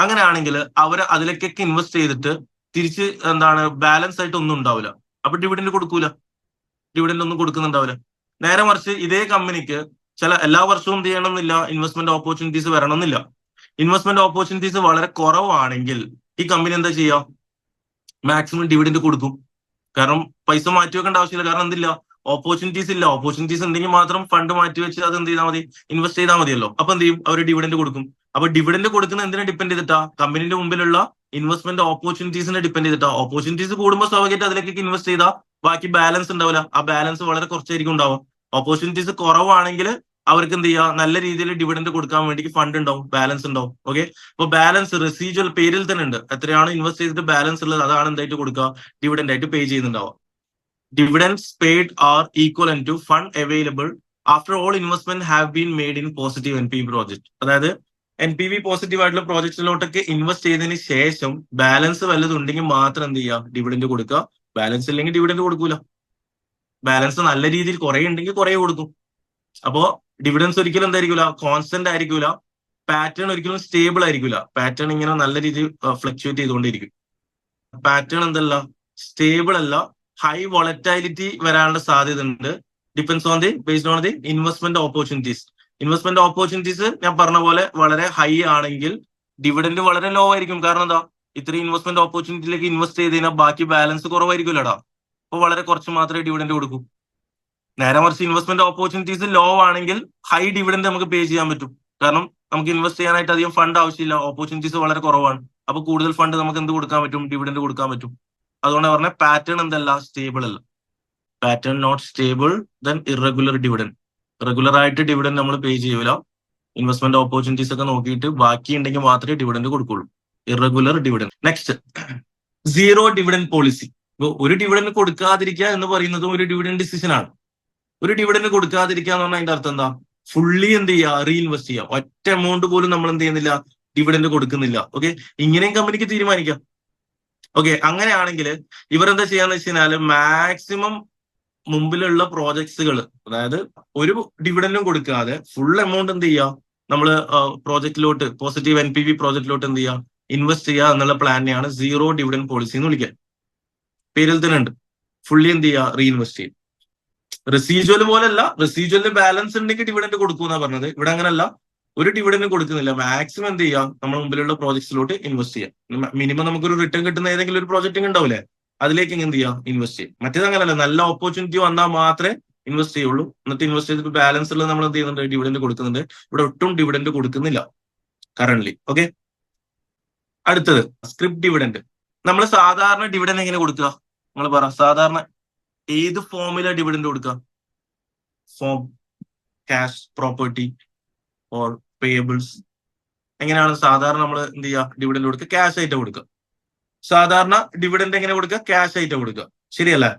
അങ്ങനെയാണെങ്കിൽ അവർ അതിലേക്കൊക്കെ ഇൻവെസ്റ്റ് ചെയ്തിട്ട് തിരിച്ച് എന്താണ് ബാലൻസ് ആയിട്ട് ഒന്നും ഉണ്ടാവില്ല. അപ്പൊ ഡിവിഡൻഡ് കൊടുക്കൂല, ഡിവിഡൻഡ് ഒന്നും കൊടുക്കുന്നുണ്ടാവില്ല. നേരെ മറിച്ച് ഇതേ കമ്പനിക്ക് എല്ലാ വർഷവും എന്ത് ചെയ്യണമെന്നില്ല, ഇൻവെസ്റ്റ്മെന്റ് ഓപ്പർച്യൂണിറ്റീസ് വരണമെന്നില്ല. ഇൻവെസ്റ്റ്മെന്റ് ഓപ്പർച്യൂണിറ്റീസ് വളരെ കുറവാണെങ്കിൽ ഈ കമ്പനി എന്താ ചെയ്യുക, മാക്സിമം ഡിവിഡൻഡ് കൊടുക്കും. കാരണം പൈസ മാറ്റി വെക്കേണ്ട ആവശ്യമില്ല. കാരണം എന്തില്ല, ഓപ്പർച്യൂണിറ്റീസ് ഇല്ല. ഓപ്പർച്യൂണിറ്റീസ് ഉണ്ടെങ്കിൽ മാത്രം ഫണ്ട് മാറ്റി വെച്ച് അത് എന്ത് ചെയ്താൽ മതി, ഇൻവെസ്റ്റ് ചെയ്താൽ മതിയല്ലോ. അപ്പൊ എന്ത് ചെയ്യും, അവർ ഡിവിഡൻഡ് കൊടുക്കും. അപ്പൊ ഡിവിഡൻഡ് കൊടുക്കുന്ന എന്തിനെ ഡിപ്പെൻഡ് ചെയ്തിട്ടാ, കമ്പനിന്റെ മുമ്പിലുള്ള ഇൻവെസ്റ്റ്മെന്റ് ഓപ്പർച്യൂണിറ്റീസിനെ ഡിപ്പെൻഡ് ചെയ്തിട്ടാ. ഓപ്പർച്യൂണിറ്റീസ് കൂടുമ്പോൾ സ്വാഭാവികമായിട്ട് അതിലേക്കൊക്കെ ഇൻവെസ്റ്റ് ചെയ്താൽ ബാക്കി ബാലൻസ് ഉണ്ടാവില്ല. ആ ബാലൻസ് വളരെ കുറച്ചായിരിക്കും ഉണ്ടാവും. ഓപ്പർച്യൂണിറ്റീസ് കുറവാണെങ്കിൽ അവർക്ക് എന്ത് ചെയ്യുക, നല്ല രീതിയിൽ ഡിവിഡൻഡ് കൊടുക്കാൻ വേണ്ടി ഫണ്ട് ഉണ്ടാവും, ബാലൻസ് ഉണ്ടാവും. ഓക്കെ, അപ്പൊ ബാലൻസ് റെസീജ്വൽ പേരിൽ തന്നെ ഉണ്ട്. എത്രയാണ് ഇൻവെസ്റ്റ് ചെയ്തിട്ട് ബാലൻസ് ഉള്ളത് അതാണ് എന്തായിട്ട് കൊടുക്കുക, ഡിവിഡൻഡ് ആയിട്ട് പേ ചെയ്യുന്നുണ്ടാവുക. Dividends paid are equivalent to fund available after all investment have been made in positive NPV project. അതായത് NPV പോസിറ്റീവ് ആയിട്ടുള്ള പ്രോജക്റ്റിലോട്ടൊക്കെ ഇൻവെസ്റ്റ് ചെയ്തതിന് ശേഷം ബാലൻസ് വല്ലതും ഉണ്ടെങ്കിൽ മാത്രം എന്ത് ചെയ്യുക, ഡിവിഡൻഡ് കൊടുക്കുക. ബാലൻസ് ഇല്ലെങ്കിൽ ഡിവിഡൻഡ് കൊടുക്കൂല. ബാലൻസ് നല്ല രീതിയിൽ കുറെ ഉണ്ടെങ്കിൽ കുറെ കൊടുക്കും. അപ്പോ ഡിവിഡൻസ് ഒരിക്കലും എന്തായിരിക്കില്ല, കോൺസ്റ്റന്റ് ആയിരിക്കില്ല. പാറ്റേൺ ഒരിക്കലും സ്റ്റേബിൾ ആയിരിക്കില്ല. പാറ്റേൺ ഇങ്ങനെ നല്ല രീതിയിൽ ഫ്ലക്ച്വേറ്റ് ചെയ്തുകൊണ്ടിരിക്കും. പാറ്റേൺ എന്തല്ല, സ്റ്റേബിൾ അല്ല, ഹൈ വോളറ്റൈലിറ്റി വരാനുള്ള സാധ്യത ഉണ്ട്. Depends on the based on the investment opportunities. Investment opportunities ഞാൻ പറഞ്ഞ പോലെ വളരെ ഹൈ ആണെങ്കിൽ ഡിവിഡൻഡ് വളരെ ലോ ആയിരിക്കും. കാരണം എന്താ, ഇത്രയും ഇൻവെസ്റ്റ്മെന്റ് ഓപ്പർച്യൂണിറ്റിയിലേക്ക് ഇൻവെസ്റ്റ് ചെയ്ത് കഴിഞ്ഞാൽ ബാക്കി ബാലൻസ് കുറവായിരിക്കുമല്ലോടാ. അപ്പോൾ വളരെ കുറച്ച് മാത്രമേ ഡിവിഡൻഡ് കൊടുക്കൂ. നേരെ മറിച്ച് ഇൻവെസ്റ്റ്മെന്റ് ഓപ്പർച്യൂണിറ്റീസ് ലോ ആണെങ്കിൽ ഹൈ ഡിവിഡൻഡ് നമുക്ക് പേ ചെയ്യാൻ പറ്റും. കാരണം നമുക്ക് ഇൻവെസ്റ്റ് ചെയ്യാനായിട്ട് അധികം ഫണ്ട് ആവശ്യമില്ല, ഓപ്പർച്യൂണിറ്റീസ് വളരെ കുറവാണ്. അപ്പൊ കൂടുതൽ ഫണ്ട് നമുക്ക് എന്ത് കൊടുക്കാൻ പറ്റും, ഡിവിഡൻഡ് കൊടുക്കാൻ പറ്റും. അതുകൊണ്ട് പറഞ്ഞ പാറ്റേൺ എന്തല്ല, സ്റ്റേബിൾ അല്ല. Pattern not stable, then irregular dividend. Regular ആയിട്ട് ഡിവിഡൻഡ് നമ്മൾ പേ ചെയ്യൂല. ഇൻവെസ്റ്റ്മെന്റ് ഓപ്പർച്യൂണിറ്റീസ് ഒക്കെ നോക്കിയിട്ട് ബാക്കി ഉണ്ടെങ്കിൽ മാത്രമേ ഡിവിഡൻഡ് കൊടുക്കുള്ളൂ. Irregular dividend. Next, zero dividend policy. ഒരു ഡിവിഡൻഡ് കൊടുക്കാതിരിക്കുക എന്ന് പറയുന്നതും ഒരു ഡിവിഡൻഡ് ഡിസിഷൻ ആണ്. ഒരു ഡിവിഡൻഡ് കൊടുക്കാതിരിക്കുക എന്ന് പറഞ്ഞാൽ അതിന്റെ അർത്ഥം എന്താ, ഫുള്ളി എന്ത് ചെയ്യുക, റീഇൻവെസ്റ്റ് ചെയ്യുക. ഒറ്റ എമൗണ്ട് പോലും നമ്മൾ എന്ത് ചെയ്യുന്നില്ല, ഡിവിഡൻഡ് കൊടുക്കുന്നില്ല. ഓക്കെ, ഇങ്ങനെയും കമ്പനിക്ക് തീരുമാനിക്കാം. ഓക്കെ, അങ്ങനെയാണെങ്കിൽ ഇവരെന്താ ചെയ്യാന്ന് വെച്ച് കഴിഞ്ഞാൽ മാക്സിമം മുമ്പിലുള്ള പ്രോജക്ട്സുകൾ, അതായത് ഒരു ഡിവിഡൻഡും കൊടുക്കാതെ ഫുൾ എമൗണ്ട് എന്ത് ചെയ്യുക, നമ്മൾ പ്രോജക്റ്റിലോട്ട്, പോസിറ്റീവ് NPV പ്രോജക്റ്റിലോട്ട് എന്ത് ചെയ്യുക, ഇൻവെസ്റ്റ് ചെയ്യുക എന്നുള്ള പ്ലാനെയാണ് സീറോ ഡിവിഡൻ പോളിസി എന്ന് വിളിക്കുക. പേരിൽ തന്നെ ഉണ്ട്. ഫുള്ളി എന്ത് ചെയ്യുക, റീഇൻവെസ്റ്റ് ചെയ്യും. റെസീജ്വൽ പോലല്ല, റെസീജ്വലിന് ബാലൻസ് ഉണ്ടെങ്കിൽ ഡിവിഡൻഡ് കൊടുക്കൂന്നാ പറഞ്ഞത്. ഇവിടെ അങ്ങനല്ല, ഒരു ഡിവിഡൻഡ് കൊടുക്കുന്നില്ല. മാക്സിമം എന്ത് ചെയ്യാം, നമ്മൾ മുമ്പിലുള്ള പ്രോജക്ട്സിലോട്ട് ഇൻവെസ്റ്റ് ചെയ്യാം. മിനിമം നമുക്കൊരു റിട്ടേൺ കിട്ടുന്ന ഏതെങ്കിലും ഒരു പ്രോജക്റ്റ് ഉണ്ടാവില്ലേ, അതിലേക്ക് എന്ത് ചെയ്യാം, ഇൻവെസ്റ്റ് ചെയ്യും. മറ്റേത് അങ്ങനല്ല, നല്ല ഓപ്പർച്യൂണിറ്റി വന്നാൽ മാത്രമേ ഇൻവെസ്റ്റ് ചെയ്യുള്ളൂ. എന്നിട്ട് ഇൻവെസ്റ്റ് ചെയ്തിട്ട് ബാലൻസ് ഉള്ളത് നമ്മൾ എന്ത് ചെയ്യുന്നുണ്ട്, ഡിവിഡൻഡ് കൊടുക്കുന്നുണ്ട്. ഇവിടെ ഒട്ടും ഡിവിഡൻഡ് കൊടുക്കുന്നില്ല കറന്റ്ലി. ഓക്കെ, അടുത്തത് സ്ക്രിപ്റ്റ് ഡിവിഡൻഡ്. നമ്മൾ സാധാരണ ഡിവിഡൻഡ് എങ്ങനെ കൊടുക്കുക, നിങ്ങൾ പറ. സാധാരണ ഏത് ഫോമിലാ ഡിവിഡൻഡ് കൊടുക്കുക? Form cash, property or payables? എങ്ങനെയാണ് സാധാരണ നമ്മൾ എന്ത് ചെയ്യുക, ഡിവിഡൻഡ് കൊടുക്കുക? ക്യാഷ് ആയിട്ട് കൊടുക്കുക. സാധാരണ ഡിവിഡൻഡ് എങ്ങനെ കൊടുക്കുക? ക്യാഷ് ആയിട്ട് കൊടുക്കുക, ശരിയല്ലേ?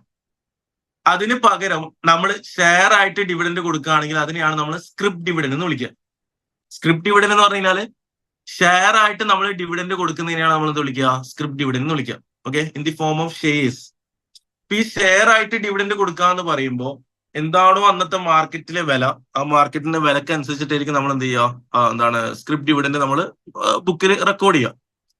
അതിന് പകരം നമ്മൾ ഷെയർ ആയിട്ട് ഡിവിഡൻഡ് കൊടുക്കുകയാണെങ്കിൽ അതിനെയാണ് നമ്മൾ സ്ക്രിപ്റ്റ് ഡിവിഡൻഡ് എന്ന് വിളിക്കുക. സ്ക്രിപ്റ്റ് ഡിവിഡൻഡ് എന്ന് പറഞ്ഞു കഴിഞ്ഞാൽ ഷെയർ ആയിട്ട് നമ്മൾ ഡിവിഡൻഡ് കൊടുക്കുന്നതിനെയാണ് നമ്മൾ എന്ത് വിളിക്കുക, സ്ക്രിപ്റ്റ് ഡിവിഡൻഡ് എന്ന് വിളിക്കുക. Okay, in the form of shares. ഈ ഷെയർ ആയിട്ട് ഡിവിഡൻഡ് കൊടുക്കാന്ന് പറയുമ്പോൾ എന്താണോ അന്നത്തെ മാർക്കറ്റിലെ വില, ആ മാർക്കറ്റിന്റെ വിലക്ക് അനുസരിച്ചിട്ടായിരിക്കും നമ്മൾ എന്ത് ചെയ്യുക, എന്താണ് സ്ക്രിപ്റ്റ് ഡിവിഡൻഡ് നമ്മൾ ബുക്കിൽ റെക്കോർഡ് ചെയ്യുക.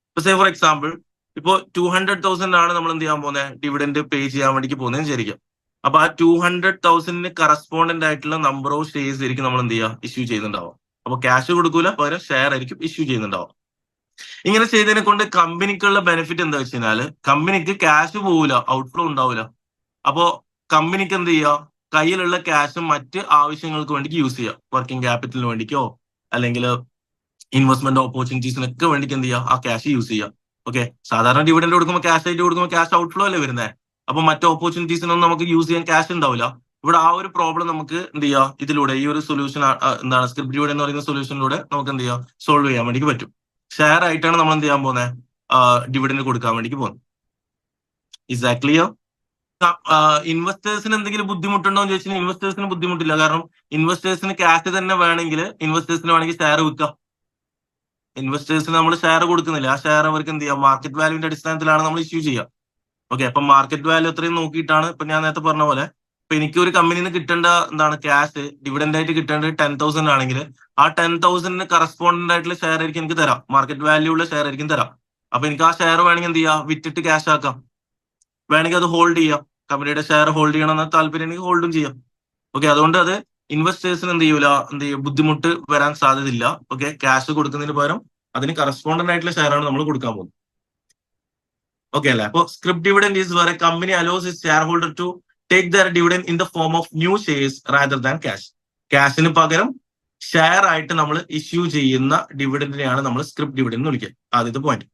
ഇപ്പൊ സേ ഫോർ എക്സാമ്പിൾ, ഇപ്പോ 200,000 ആണ് നമ്മൾ എന്ത് ചെയ്യാൻ പോകുന്നത്, ഡിവിഡൻഡ് പേ ചെയ്യാൻ വേണ്ടിക്ക് പോകുന്നതെന്ന് വിചാരിക്കാം. അപ്പൊ ആ 200,000 കറസ്പോണ്ടന്റ് ആയിട്ടുള്ള നമ്പർ ഓഫ് ഷെയർസ് ആയിരിക്കും നമ്മൾ എന്ത് ചെയ്യുക, ഇഷ്യൂ ചെയ്യുന്നുണ്ടാവും. അപ്പൊ ക്യാഷ് കൊടുക്കൂല, പകരം ഷെയർ ആയിരിക്കും ഇഷ്യൂ ചെയ്യുന്നുണ്ടാവും. ഇങ്ങനെ ചെയ്തതിനെ കൊണ്ട് കമ്പനിക്കുള്ള ബെനിഫിറ്റ് എന്താ വെച്ച് കഴിഞ്ഞാല്, കമ്പനിക്ക് ക്യാഷ് പോവില്ല, ഔട്ട്ഫ്ലോ ഉണ്ടാവില്ല. അപ്പോ കമ്പനിക്ക് എന്ത് ചെയ്യുക, കയ്യിലുള്ള ക്യാഷ് മറ്റ് ആവശ്യങ്ങൾക്ക് വേണ്ടിക്ക് യൂസ് ചെയ്യുക. വർക്കിംഗ് ക്യാപിറ്റലിന് വേണ്ടിക്കോ അല്ലെങ്കിൽ ഇൻവെസ്റ്റ്മെന്റ് ഓപ്പർച്യൂണിറ്റീസിനൊക്കെ വേണ്ടിക്ക് എന്ത് ചെയ്യുക, ആ ക്യാഷ് യൂസ് ചെയ്യുക. ഓക്കെ, സാധാരണ ഡിവിഡൻഡ് കൊടുക്കുമ്പോൾ ക്യാഷ് ആയിട്ട് കൊടുക്കുമ്പോൾ ക്യാഷ് ഔട്ട്ഫ്ലോ അല്ലേ വരുന്നത്. അപ്പൊ മറ്റ് ഓപ്പർച്യൂണിറ്റീസിനൊന്നും നമുക്ക് യൂസ് ചെയ്യാൻ ക്യാഷ് ഉണ്ടാവില്ല. ഇവിടെ ആ ഒരു പ്രോബ്ലം നമുക്ക് എന്ത് ചെയ്യാം, ഇതിലൂടെ ഈ ഒരു സൊല്യൂഷൻ, എന്താണ് സ്ക്രിപ്റ്റ് ഡിവിഡൻഡ് എന്ന് പറയുന്ന സൊല്യൂഷനിലൂടെ നമുക്ക് എന്ത് ചെയ്യാം, സോൾവ് ചെയ്യാൻ വേണ്ടി പറ്റും. ഷെയർ ആയിട്ടാണ് നമ്മൾ എന്ത് ചെയ്യാൻ പോകുന്നത്, ഡിവിഡൻഡ് കൊടുക്കാൻ വേണ്ടി പോകുന്നത്. എക്സാക്ട്ലി. ഇൻവെസ്റ്റേഴ്സിന് എന്തെങ്കിലും ബുദ്ധിമുട്ടുണ്ടോ എന്ന് ചോദിച്ചാൽ ഇൻവെസ്റ്റേഴ്സിന് ബുദ്ധിമുട്ടില്ല. കാരണം ഇൻവെസ്റ്റേഴ്സിന് ക്യാഷ് തന്നെ വേണമെങ്കിൽ ഇൻവെസ്റ്റേഴ്സിന് വേണമെങ്കിൽ ഷെയർ വിൽക്കാം. ഇൻവെസ്റ്റേഴ്സിന് നമ്മൾ ഷെയർ കൊടുക്കുന്നില്ല, ആ ഷെയർ അവർക്ക് എന്ത് ചെയ്യാം, മാർക്കറ്റ് വാല്യൂവിന്റെ അടിസ്ഥാനത്തിലാണ് നമ്മൾ ഇഷ്യൂ ചെയ്യുക. ഓക്കെ, അപ്പൊ മാർക്കറ്റ് വാല്യൂ എത്രയും നോക്കിയിട്ടാണ്. ഇപ്പൊ ഞാൻ നേരത്തെ പറഞ്ഞ പോലെ, ഇപ്പൊ എനിക്ക് ഒരു കമ്പനിയിൽ നിന്ന് കിട്ടേണ്ട എന്താണ് ക്യാഷ് ഡിവിഡൻഡ് ആയിട്ട് കിട്ടേണ്ടത് 10,000 ആണെങ്കിൽ ആ 10,000 കറസ്പോണ്ടന്റ് ആയിട്ടുള്ള ഷെയർ ആയിരിക്കും എനിക്ക് തരാം, മാർക്കറ്റ് വാല്യൂ ഉള്ള ഷെയർ ആയിരിക്കും തരാം. അപ്പൊ എനിക്ക് ആ ഷെയർ വേണമെങ്കിൽ എന്ത് ചെയ്യാം, വിറ്റിട്ട് ക്യാഷ് ആക്കാം, വേണമെങ്കിൽ അത് ഹോൾഡ് ചെയ്യാം. കമ്പനിയുടെ ഷെയർ ഹോൾഡ് ചെയ്യണം എന്ന താല്പര്യം എനിക്ക് ഹോൾഡും ചെയ്യാം. ഓക്കെ, അതുകൊണ്ട് അത് ഇൻവെസ്റ്റേഴ്സിന് എന്ത് ചെയ്യൂല, ബുദ്ധിമുട്ട് വരാൻ സാധ്യതയില്ല. ഓക്കെ, ക്യാഷ് കൊടുക്കുന്നതിന് പകരം അതിന് കറസ്പോണ്ടന്റ് ആയിട്ടുള്ള ഷെയർ ആണ് നമ്മൾ കൊടുക്കാൻ പോകുന്നത്. ഓക്കെ അല്ലേ? അപ്പൊ script dividend is where a company allows its shareholder to take their dividend in the form of new shares rather than cash. ക്യാഷിന് പകരം ഷെയർ ആയിട്ട് നമ്മൾ ഇഷ്യൂ ചെയ്യുന്ന ഡിവിഡൻഡിനെയാണ് നമ്മൾ സ്ക്രിപ്റ്റ് ഡിവിഡൻഡ് എന്ന് വിളിക്കുക. ആദ്യത്തെ പോയിന്റ്.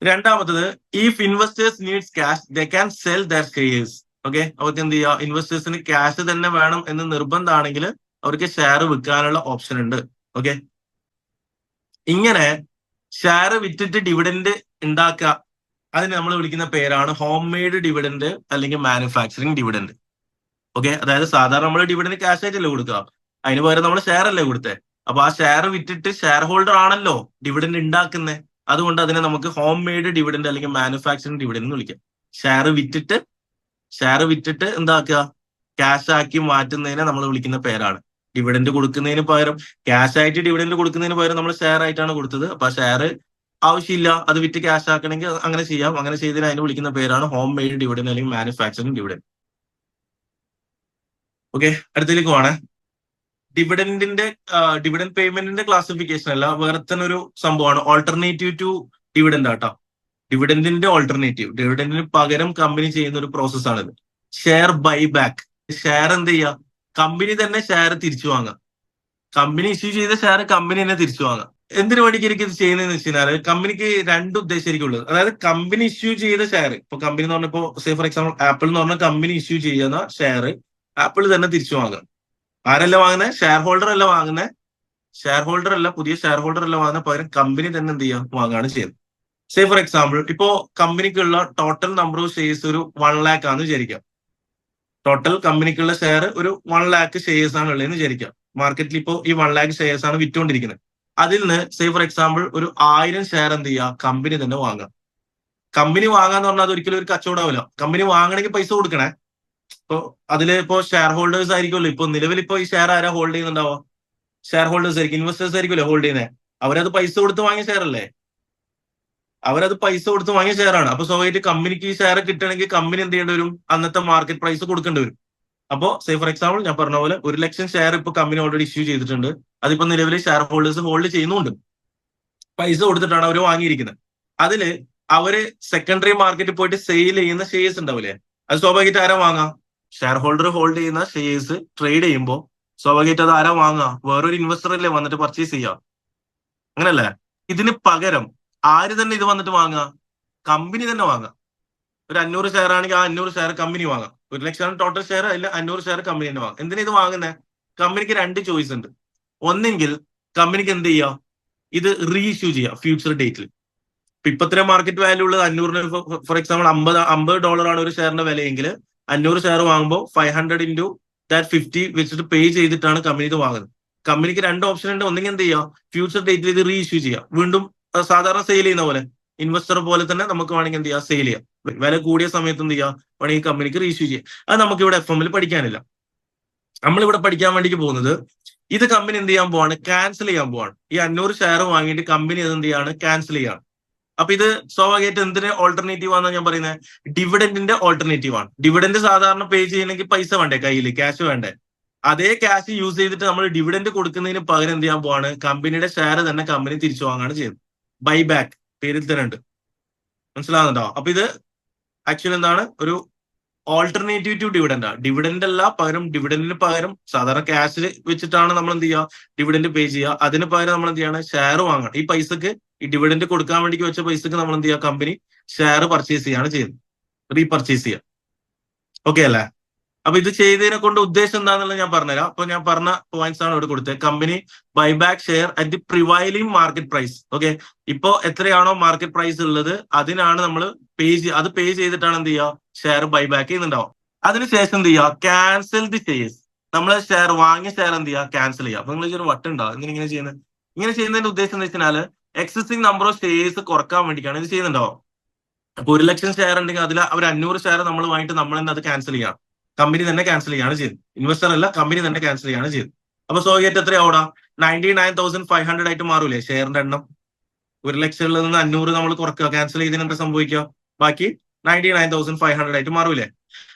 രണ്ടാമത്തത്, if investors needs cash they can sell there shares. Okay, അവർക്ക് എന്ത് ചെയ്യുക, ഇൻവെസ്റ്റേഴ്സിന് ക്യാഷ് തന്നെ വേണം എന്ന് നിർബന്ധമാണെങ്കിൽ അവർക്ക് ഷെയർ വിൽക്കാനുള്ള ഓപ്ഷൻ ഉണ്ട്. ഓക്കെ, ഇങ്ങനെ ഷെയർ വിറ്റിട്ട് ഡിവിഡൻഡ് ഉണ്ടാക്കുക, അതിന് നമ്മൾ വിളിക്കുന്ന പേരാണ് ഹോം മെയ്ഡ് ഡിവിഡൻഡ് അല്ലെങ്കിൽ മാനുഫാക്ചറിങ് ഡിവിഡൻഡ്. ഓക്കെ, അതായത് സാധാരണ നമ്മൾ ഡിവിഡൻഡ് ക്യാഷ് ആയിട്ടല്ലേ കൊടുക്കുക, അതിന് പകരം നമ്മൾ ഷെയർ അല്ലേ കൊടുത്തേ. അപ്പൊ ആ ഷെയർ വിറ്റിട്ട് ഷെയർ ഹോൾഡർ ആണല്ലോ ഡിവിഡൻഡ് ഉണ്ടാക്കുന്നത്. അതുകൊണ്ട് അതിനെ നമുക്ക് ഹോം മെയ്ഡ് ഡിവിഡൻഡ് അല്ലെങ്കിൽ മാനുഫാക്ചറിങ് ഡിവിഡൻഡ് എന്ന് വിളിക്കാം. ഷെയർ വിറ്റിട്ട് എന്താക്കുക, ക്യാഷ് ആക്കി മാറ്റുന്നതിനെ നമ്മൾ വിളിക്കുന്ന പേരാണ്. ഡിവിഡൻഡ് കൊടുക്കുന്നതിന് പകരം, ക്യാഷ് ആയിട്ട് ഡിവിഡൻഡ് കൊടുക്കുന്നതിന് പകരം നമ്മൾ ഷെയർ ആയിട്ടാണ് കൊടുത്തത്. അപ്പൊ ആ ഷെയർ ആവശ്യമില്ല, അത് വിറ്റ് ക്യാഷ് ആക്കണമെങ്കിൽ അങ്ങനെ ചെയ്യാം. അങ്ങനെ ചെയ്തതിന് അതിന് വിളിക്കുന്ന പേരാണ് ഹോം മെയ്ഡ് ഡിവിഡൻഡ് അല്ലെങ്കിൽ മാനുഫാക്ചറിങ് ഡിവിഡൻഡ്. ഓക്കെ, അടുത്തേക്ക് പോവാണ്. ഡിവിഡൻഡ് പേയ്മെന്റിന്റെ ക്ലാസിഫിക്കേഷൻ അല്ല, വേറെ തന്നെ ഒരു സംഭവമാണ് ഓൾട്ടർനേറ്റീവ് ടു ഡിവിഡൻഡ് ആട്ടോ. ഡിവിഡൻഡിന്റെ ഓൾട്ടർനേറ്റീവ്, ഡിവിഡൻഡിന് പകരം കമ്പനി ചെയ്യുന്ന ഒരു പ്രോസസ്സാണിത്. Share buyback. ഷെയർ എന്ത് ചെയ്യുക, കമ്പനി തന്നെ ഷെയർ തിരിച്ചു വാങ്ങുക. കമ്പനി ഇഷ്യൂ ചെയ്ത ഷെയർ കമ്പനി തന്നെ തിരിച്ചു വാങ്ങുക. എന്തിനു വേണ്ടിക്ക് ഇത് ചെയ്യുന്നതെന്ന് വെച്ച് കഴിഞ്ഞാൽ കമ്പനിക്ക് രണ്ട് ഉദ്ദേശമായിരിക്കും ഉള്ളത്. അതായത് കമ്പനി ഇഷ്യൂ ചെയ്ത ഷെയർ, ഇപ്പൊ കമ്പനി എന്ന് പറഞ്ഞപ്പോ സേ ഫോർ എക്സാമ്പിൾ ആപ്പിൾ എന്ന് പറഞ്ഞ കമ്പനി ഇഷ്യൂ ചെയ്യുന്ന ഷെയർ ആപ്പിൾ തന്നെ തിരിച്ചു വാങ്ങുക. ആരല്ല വാങ്ങുന്നത്, ഷെയർ ഹോൾഡർ അല്ല വാങ്ങുന്നത്. പുതിയ ഷെയർ ഹോൾഡർ അല്ല വാങ്ങുന്നത്, പകരം കമ്പനി തന്നെ എന്ത് ചെയ്യുക, വാങ്ങുകയാണ് ചെയ്യുന്നത്. സേ ഫോർ എക്സാമ്പിൾ, ഇപ്പോ കമ്പനിക്കുള്ള ടോട്ടൽ നമ്പർ ഓഫ് ഷെയർസ് ഒരു 1 lakh ആണെന്ന് വിചാരിക്കാം. ടോട്ടൽ കമ്പനിക്കുള്ള ഷെയർ ഒരു 1 lakh ഷെയർസ് ആണ് ഉള്ളതെന്ന് വിചാരിക്കാം. മാർക്കറ്റിൽ ഇപ്പോൾ ഈ 1 lakh ഷെയർസ് ആണ് വിറ്റുകൊണ്ടിരിക്കുന്നത്. അതിൽ നിന്ന് സേ ഫോർ എക്സാമ്പിൾ ഒരു 1000 ഷെയർ എന്ത് ചെയ്യുക, കമ്പനി തന്നെ വാങ്ങുക. കമ്പനി വാങ്ങാന്ന് പറഞ്ഞാൽ അത് ഒരിക്കലും ഒരു കച്ചവടമാവില്ല. കമ്പനി വാങ്ങണമെങ്കിൽ പൈസ കൊടുക്കണേ. ഇപ്പൊ അതില് ഇപ്പോ ഷെയർ ഹോൾഡേഴ്സ് ആയിരിക്കുമല്ലോ. ഇപ്പൊ നിലവിൽ ഇപ്പൊ ഈ ഷെയർ ആരാ ഹോൾഡ് ചെയ്യുന്നുണ്ടാവോ? ഷെയർ ഹോൾഡേഴ്സ് ആയിരിക്കും, ഇൻവെസ്റ്റേഴ്സ് ആയിരിക്കുമല്ലോ ഹോൾഡ് ചെയ്യുന്നത്. അവരത് പൈസ കൊടുത്ത് വാങ്ങിയ ഷെയർ അല്ലേ? അവരത് പൈസ കൊടുത്ത് വാങ്ങിയ ഷെയർ ആണ്. അപ്പൊ സ്വാഭാവികമായിട്ട് കമ്പനിക്ക് ഈ ഷെയർ കിട്ടണമെങ്കിൽ കമ്പനി എന്ത് ചെയ്യേണ്ടി വരും? അന്നത്തെ മാർക്കറ്റ് പ്രൈസ് കൊടുക്കേണ്ടി വരും. അപ്പോ സേ ഫോർ എക്സാമ്പിൾ ഞാൻ പറഞ്ഞ പോലെ 1,00,000 ഷെയർ ഇപ്പൊ കമ്പനി ഓൾറെഡി ഇഷ്യൂ ചെയ്തിട്ടുണ്ട്. അതിപ്പോ നിലവിൽ ഷെയർ ഹോൾഡേഴ്സ് ഹോൾഡ് ചെയ്യുന്നുണ്ട്. പൈസ കൊടുത്തിട്ടാണ് അവർ വാങ്ങിയിരിക്കുന്നത്. അതില് അവര് സെക്കൻഡറി മാർക്കറ്റിൽ പോയിട്ട് സെയിൽ ചെയ്യുന്ന ഷെയർസ് ഉണ്ടാവില്ലേ? അത് സ്വാഭാവികമായിട്ട് ആരാ വാങ്ങാം? ഷെയർ ഹോൾഡർ ഹോൾഡ് ചെയ്യുന്ന ഷെയർസ് ട്രേഡ് ചെയ്യുമ്പോൾ സ്വാഭാവികമായിട്ട് അത് ആരാ വാങ്ങുക? വേറൊരു ഇൻവെസ്റ്റർ അല്ലേ വന്നിട്ട് പർച്ചേസ് ചെയ്യുക, അങ്ങനല്ലേ? ഇതിന് പകരം ആര് തന്നെ ഇത് വന്നിട്ട് വാങ്ങുക? കമ്പനി തന്നെ വാങ്ങുക. ഒരു 500 ഷെയർ ആണെങ്കിൽ ആ 500 ഷെയർ കമ്പനി വാങ്ങാം. 1,00,000 ടോട്ടൽ ഷെയർ, അതിൽ 500 ഷെയർ കമ്പനി തന്നെ വാങ്ങാം. എന്തിനാ ഇത് വാങ്ങുന്നത്? കമ്പനിക്ക് 2 ചോയ്സ് ഉണ്ട്. ഒന്നെങ്കിൽ കമ്പനിക്ക് എന്ത് ചെയ്യാം? ഇത് റീഇഷ്യൂ ചെയ്യാം ഫ്യൂച്ചർ ഡേറ്റിൽ. ഇപ്പത്തെ മാർക്കറ്റ് വാല്യൂ ഉള്ളത് 500, ഫോർ എക്സാമ്പിൾ $50 ആണ് ഒരു ഷെയറിന്റെ വിലയെങ്കിൽ 500 ഷെയർ വാങ്ങുമ്പോൾ 500 ഇൻറ്റു ദാറ്റ് 50 വെച്ചിട്ട് പേ ചെയ്തിട്ടാണ് കമ്പനി ഇത് വാങ്ങുന്നത്. കമ്പനിക്ക് 2 ഓപ്ഷൻ ഉണ്ട്. ഒന്നെങ്കിൽ എന്ത് ചെയ്യാം? ഫ്യൂച്ചർ ഡേറ്റിൽ ഇത് റീഇഷ്യൂ ചെയ്യാം. വീണ്ടും സാധാരണ സെയിൽ ചെയ്യുന്ന പോലെ, ഇൻവെസ്റ്റർ പോലെ തന്നെ നമുക്ക് വേണമെങ്കിൽ എന്ത് ചെയ്യാം? സെയിൽ ചെയ്യാം. വില കൂടിയ സമയത്ത് എന്ത് ചെയ്യാം? വേണമെങ്കിൽ കമ്പനിക്ക് റീഇഷ്യൂ ചെയ്യാം. അത് നമുക്ക് ഇവിടെ FM ൽ പഠിക്കാനില്ല. നമ്മളിവിടെ പഠിക്കാൻ വേണ്ടിക്ക് പോകുന്നത്, ഇത് കമ്പനി എന്ത് ചെയ്യാൻ പോവാണ്? ക്യാൻസൽ ചെയ്യാൻ പോവാണ്. ഈ 500 ഷെയർ വാങ്ങിയിട്ട് കമ്പനി അത് എന്ത് ചെയ്യാണ്? ക്യാൻസൽ ചെയ്യാണ്. അപ്പൊ ഇത് സ്വാഭാവികമായിട്ട് എന്തിന് ഓൾട്ടർനേറ്റീവ് ആണെന്ന് ഞാൻ പറയുന്നത്? ഡിവിഡന്റിന്റെ ഓൾട്ടർനേറ്റീവ് ആണ്. ഡിവിഡന്റ് സാധാരണ പേ ചെയ്യണമെങ്കിൽ പൈസ വേണ്ടേ? കയ്യിൽ ക്യാഷ് വേണ്ടേ? അതേ ക്യാഷ് യൂസ് ചെയ്തിട്ട് നമ്മൾ ഡിവിഡന്റ് കൊടുക്കുന്നതിന് പകരം എന്ത് ചെയ്യാൻ പോവാണ്? കമ്പനിയുടെ ഷെയർ തന്നെ കമ്പനി തിരിച്ചു വാങ്ങാണ് ചെയ്യുന്നത്. ബൈ ബാക്ക് പേരിൽ തന്നെ ഉണ്ട്. മനസ്സിലാകുന്നുണ്ടോ? അപ്പൊ ഇത് ആക്ച്വലി എന്താണ്? ഒരു ഓൾട്ടർനേറ്റീവ് ടു ഡിവിഡന്റ് ആണ്. ഡിവിഡന്റ് അല്ല, പകരം ഡിവിഡന്റിന് പകരം സാധാരണ ക്യാഷ് വെച്ചിട്ടാണ് നമ്മൾ എന്ത് ചെയ്യുക? ഡിവിഡന്റ് പേ ചെയ്യുക. അതിന് പകരം നമ്മൾ എന്ത് ചെയ്യാണ്? ഷെയർ വാങ്ങണം. ഈ പൈസക്ക്, ഈ ഡിവിഡന്റ് കൊടുക്കാൻ വേണ്ടി വെച്ച പൈസക്ക് നമ്മൾ എന്ത് ചെയ്യുക? കമ്പനി ഷെയർ പർച്ചേസ് ചെയ്യാണ് ചെയ്യുന്നത്, റീപർച്ചേസ് ചെയ്യുക. ഓക്കെ അല്ലേ? അപ്പൊ ഇത് ചെയ്തതിനെ കൊണ്ട് ഉദ്ദേശം എന്താണെന്നുള്ളത് ഞാൻ പറഞ്ഞുതരാം. അപ്പൊ ഞാൻ പറഞ്ഞ പോയിന്റ്സ് ആണ് ഇവിടെ കൊടുത്തത്. Company buyback share at the prevailing market price. Okay, ഇപ്പോ എത്രയാണോ മാർക്കറ്റ് പ്രൈസ് ഉള്ളത് അതിനാണ് നമ്മൾ അത് പേ ചെയ്തിട്ടാണ് എന്ത് ചെയ്യുക? ഷെയർ ബൈബാക്ക് ചെയ്യുന്നുണ്ടാവും. അതിനുശേഷം എന്ത് ചെയ്യുക? Cancel the shares. നമ്മൾ ഷെയർ വാങ്ങിയ ഷെയർ എന്ത് ചെയ്യുക? ക്യാൻസൽ ചെയ്യുക. അപ്പൊ നിങ്ങൾ ഒരു വട്ടുണ്ടാവും ഇങ്ങനെ ചെയ്യുന്നത്. ഇങ്ങനെ ചെയ്യുന്നതിന്റെ ഉദ്ദേശം എന്ന് വെച്ചാൽ എക്സിസ്റ്റിംഗ് നമ്പർ ഓഫ് ഷെയർസ് കുറക്കാൻ വേണ്ടിയിട്ടാണ് ഇത് ചെയ്യുന്നുണ്ടാവും. അപ്പൊ 1,00,000 ഷെയർ ഉണ്ടെങ്കിൽ അതിൽ അവർ 500 ഷെയർ നമ്മൾ വാങ്ങിയിട്ട് നമ്മൾ തന്നെ അത് ക്യാൻസൽ ചെയ്യാം. കമ്പനി തന്നെ ക്യാൻസൽ ചെയ്യാണ് ചെയ്യുന്നത്. ഇൻവെസ്റ്റർ അല്ല, കമ്പനി തന്നെ ക്യാൻസൽ ചെയ്യാണ് ചെയ്യുന്നത്. അപ്പൊ സ്വാഭാവികമായിട്ട് എത്രയാവൂടാ? 99,500 ആയിട്ട് മാറൂലേ ഷെയറിന്റെ എണ്ണം? 1,00,000 നിന്ന് 500 നമ്മൾ കുറക്കുക, ക്യാൻസൽ ചെയ്തതിന് എന്താ സംഭവിക്കുക? ബാക്കി 99,500 ആയിട്ട് മാറൂലേ?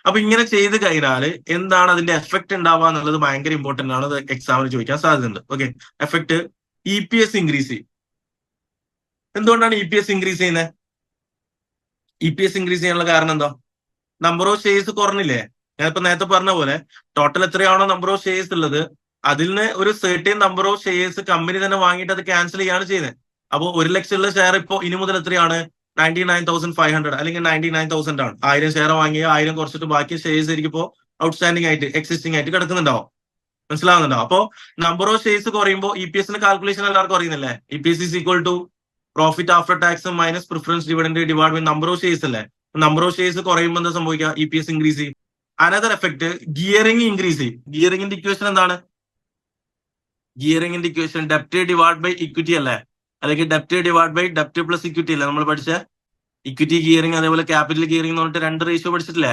അപ്പൊ ഇങ്ങനെ ചെയ്ത് കഴിഞ്ഞാൽ എന്താണ് അതിന്റെ എഫക്ട് ഉണ്ടാവുക എന്നുള്ളത് ഭയങ്കര ഇമ്പോർട്ടന്റ് ആണ്. അത് എക്സാമിന് ചോദിക്കാൻ സാധ്യതയുണ്ട്. ഓക്കെ, എഫക്ട് EPS ഇൻക്രീസ് ചെയ്യും. എന്തുകൊണ്ടാണ് EPS ഇൻക്രീസ് ചെയ്യുന്നത്? EPS ഇൻക്രീസ് ചെയ്യാനുള്ള കാരണം എന്താ? നമ്പർ ഓഫ് ഷെയർസ് കുറഞ്ഞില്ലേ? ഞാനിപ്പോ നേരത്തെ പറഞ്ഞ പോലെ ടോട്ടൽ എത്രയാണോ നമ്പർ ഓഫ് ഷെയർസ് ഉള്ളത് അതിൽ നിന്ന് ഒരു certain number of shares company തന്നെ വാങ്ങിയിട്ട് അത് ക്യാൻസൽ ചെയ്യാണ് ചെയ്യുന്നത്. അപ്പോൾ 1,00,000 ഉള്ള ഷെയർ ഇപ്പോൾ ഇനി മുതൽ എത്രയാണ്? 99,500 അല്ലെങ്കിൽ 99,000 ആണ്. 1000 ഷെയർ വാങ്ങിയ 1000 കുറച്ചിട്ട് ബാക്കി ഷെയർസ് ആയിരിക്കും ഇപ്പോൾ ഔട്ട്സ്റ്റാൻഡിംഗ് ആയിട്ട്, എക്സിസ്റ്റിംഗ് ആയിട്ട് കിടക്കുന്നുണ്ടാവും. മനസ്സിലാവുന്നുണ്ടോ? അപ്പോ നമ്പർ ഓഫ് ഷെയർസ് കുറയുമ്പോൾ EPSന്റെ കാൽക്കുലേഷൻ എല്ലാവർക്കും അറിയുന്നില്ലേ? EPS is equal to profit after tax minus preference dividend divide by number of shares അല്ലേ? നമ്പർ ഓഫ് ഷെയർസ് കുറയുമ്പോൾ എന്താ സംഭവിക്കുക? EPS ഇൻക്രീസ് ചെയ്യും. അനദർ എഫക്ട് ഗിയറിംഗ് ഇൻക്രീസ് ചെയ്യും. ഗിയറിംഗിന്റെ ഇക്വേഷൻ എന്താണ്? ഗിയറിംഗിന്റെ ഇക്വേഷൻ ഡെപ്റ്റ് ഡിവൈഡ് ബൈ ഇക്വിറ്റി അല്ലേ? അല്ലെങ്കിൽ ഡെപ്റ്റ് ഡിവൈഡ് ബൈ ഡെപ്റ്റ് പ്ലസ് ഇക്വിറ്റി അല്ലേ നമ്മൾ പഠിച്ച? ഇക്വിറ്റി ഗിയറിംഗ് അതേപോലെ ക്യാപിറ്റൽ ഗിയറിംഗ് എന്ന് പറഞ്ഞിട്ട് 2 റേഷ്യോ പഠിച്ചിട്ടില്ലേ?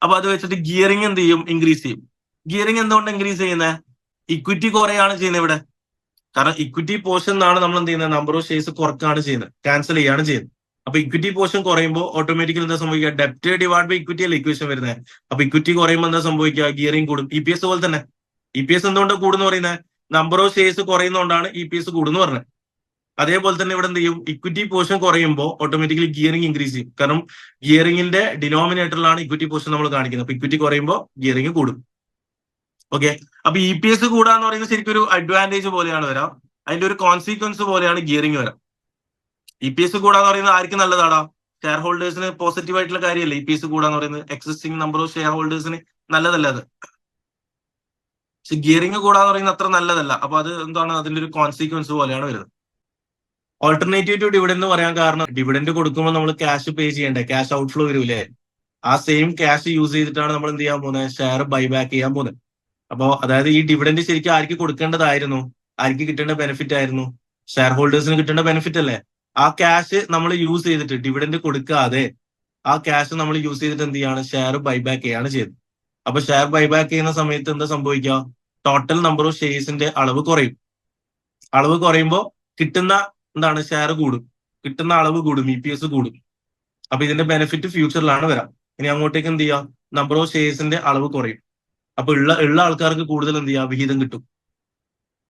അപ്പൊ അത് വെച്ചിട്ട് ഗിയറിംഗ് എന്ത് ചെയ്യും? ഇൻക്രീസ് ചെയ്യും. ഗിയറിംഗ് എന്തുകൊണ്ട് ഇൻക്രീസ് ചെയ്യുന്നത്? ഇക്വിറ്റി കുറയാണ് ചെയ്യുന്നത് ഇവിടെ. കാരണം ഇക്വിറ്റി പോർഷൻ എന്നാണ് നമ്മൾ എന്ത് ചെയ്യുന്നത്? നമ്പർ ഓഫ് ഷെയർസ് കുറക്കാണ് ചെയ്യുന്നത്, ക്യാൻസൽ ചെയ്യാണ് ചെയ്യുന്നത്. അപ്പൊ ഇക്വിറ്റി പോർഷൻ കുറയുമ്പോൾ ഓട്ടോമാറ്റിക്കലി എന്താ സംഭവിക്കുക? ഡെപ്റ്റ് ഡിവൈഡ് ബൈ ഇക്വിറ്റി അല്ലേ ഇക്വേഷൻ വരുന്നത്. അപ്പൊ ഇക്വിറ്റി കുറയുമ്പോൾ എന്താ സംഭവിക്കുക? ഗിയറിംഗ് കൂടും. EPS പോലെ തന്നെ. EPS എന്തുകൊണ്ട് കൂടുന്നു പറയുന്നത്? നമ്പർ ഓഫ് ഷെയർസ് കുറയുന്നതുകൊണ്ടാണ് EPS കൂടുന്നു പറഞ്ഞത്. അതേപോലെ തന്നെ ഇവിടെ എന്ത് ചെയ്യും? ഇക്വിറ്റി പോർഷൻ കുറയുമ്പോൾ ഓട്ടോമാറ്റിക്കലി ഗിയറിംഗ് ഇൻക്രീസ് ചെയ്യും. കാരണം ഗിയറിംഗിന്റെ ഡിനോമിനേറ്ററിലാണ് ഇക്വിറ്റി പോർഷൻ നമ്മൾ കാണിക്കുന്നത്. അപ്പൊ ഇക്വിറ്റി കുറയുമ്പോൾ ഗിയറിംഗ് കൂടും. ഓക്കെ, അപ്പൊ EPS കൂടാന്ന് പറയുന്നത് ശരിക്കും ഒരു അഡ്വാൻറ്റേജ് പോലെയാണ് വരാം. അതിന്റെ ഒരു കോൺസിക്വൻസ് പോലെയാണ് ഗിയറിംഗ് വരാം. EPS കൂടാന്ന് പറയുന്നത് ആർക്ക് നല്ലതാടാ? ഷെയർ ഹോൾഡേഴ്സിന് പോസിറ്റീവ് ആയിട്ടുള്ള കാര്യമല്ലേ EPS കൂടാന്ന് പറയുന്നത്? എക്സിസ്റ്റിംഗ് നമ്പർ ഓഫ് ഷെയർ ഹോൾഡേഴ്സിന് നല്ലതല്ല അത്. പക്ഷെ ഗിയറിംഗ് കൂടാന്ന് പറയുന്നത് അത്ര നല്ലതല്ല. അപ്പൊ അത് എന്താണ്? അതിന്റെ ഒരു കോൺസിക്വൻസ് പോലെയാണ് വരുന്നത്. ഓൾട്ടർനേറ്റീവ് ടു ഡിവിഡന്റ് എന്ന് പറയാൻ കാരണം, ഡിവിഡന്റ് കൊടുക്കുമ്പോൾ നമ്മൾ ക്യാഷ് പേ ചെയ്യണ്ടേ? ക്യാഷ് ഔട്ട്ഫ്ലോ വരൂലേ? ആ സെയിം ക്യാഷ് യൂസ് ചെയ്തിട്ടാണ് നമ്മൾ എന്ത് ചെയ്യാൻ പോകുന്നത്? ഷെയർ ബൈബാക്ക് ചെയ്യാൻ പോകുന്നത്. അപ്പോ അതായത് ഈ ഡിവിഡന്റ് ശരിക്കും ആർക്ക് കൊടുക്കേണ്ടതായിരുന്നു? ആർക്ക് കിട്ടേണ്ട ബെനിഫിറ്റ് ആയിരുന്നു? ഷെയർ ഹോൾഡേഴ്സിന് കിട്ടേണ്ട ബെനിഫിറ്റ് അല്ലേ? ആ ക്യാഷ് നമ്മൾ യൂസ് ചെയ്തിട്ട് ഡിവിഡൻഡ് കൊടുക്കാതെ ആ ക്യാഷ് നമ്മൾ യൂസ് ചെയ്തിട്ട് എന്ത് ചെയ്യാണ്, ഷെയർ ബൈബാക്ക് ചെയ്യാണ് ചെയ്തത്. അപ്പൊ ഷെയർ ബൈബാക്ക് ചെയ്യുന്ന സമയത്ത് എന്താ സംഭവിക്കുക, ടോട്ടൽ നമ്പർ ഓഫ് ഷെയർസിന്റെ അളവ് കുറയും. അളവ് കുറയുമ്പോൾ കിട്ടുന്ന എന്താണ്, ഷെയർ കൂടും, കിട്ടുന്ന അളവ് കൂടും, EPS കൂടും. അപ്പൊ ഇതിന്റെ ബെനിഫിറ്റ് ഫ്യൂച്ചറിലാണ് വരാം. ഇനി അങ്ങോട്ടേക്ക് എന്ത് ചെയ്യാം, നമ്പർ ഓഫ് ഷെയർസിന്റെ അളവ് കുറയും. അപ്പൊ ഉള്ള ആൾക്കാർക്ക് കൂടുതൽ എന്ത് ചെയ്യാം, വിഹിതം കിട്ടും.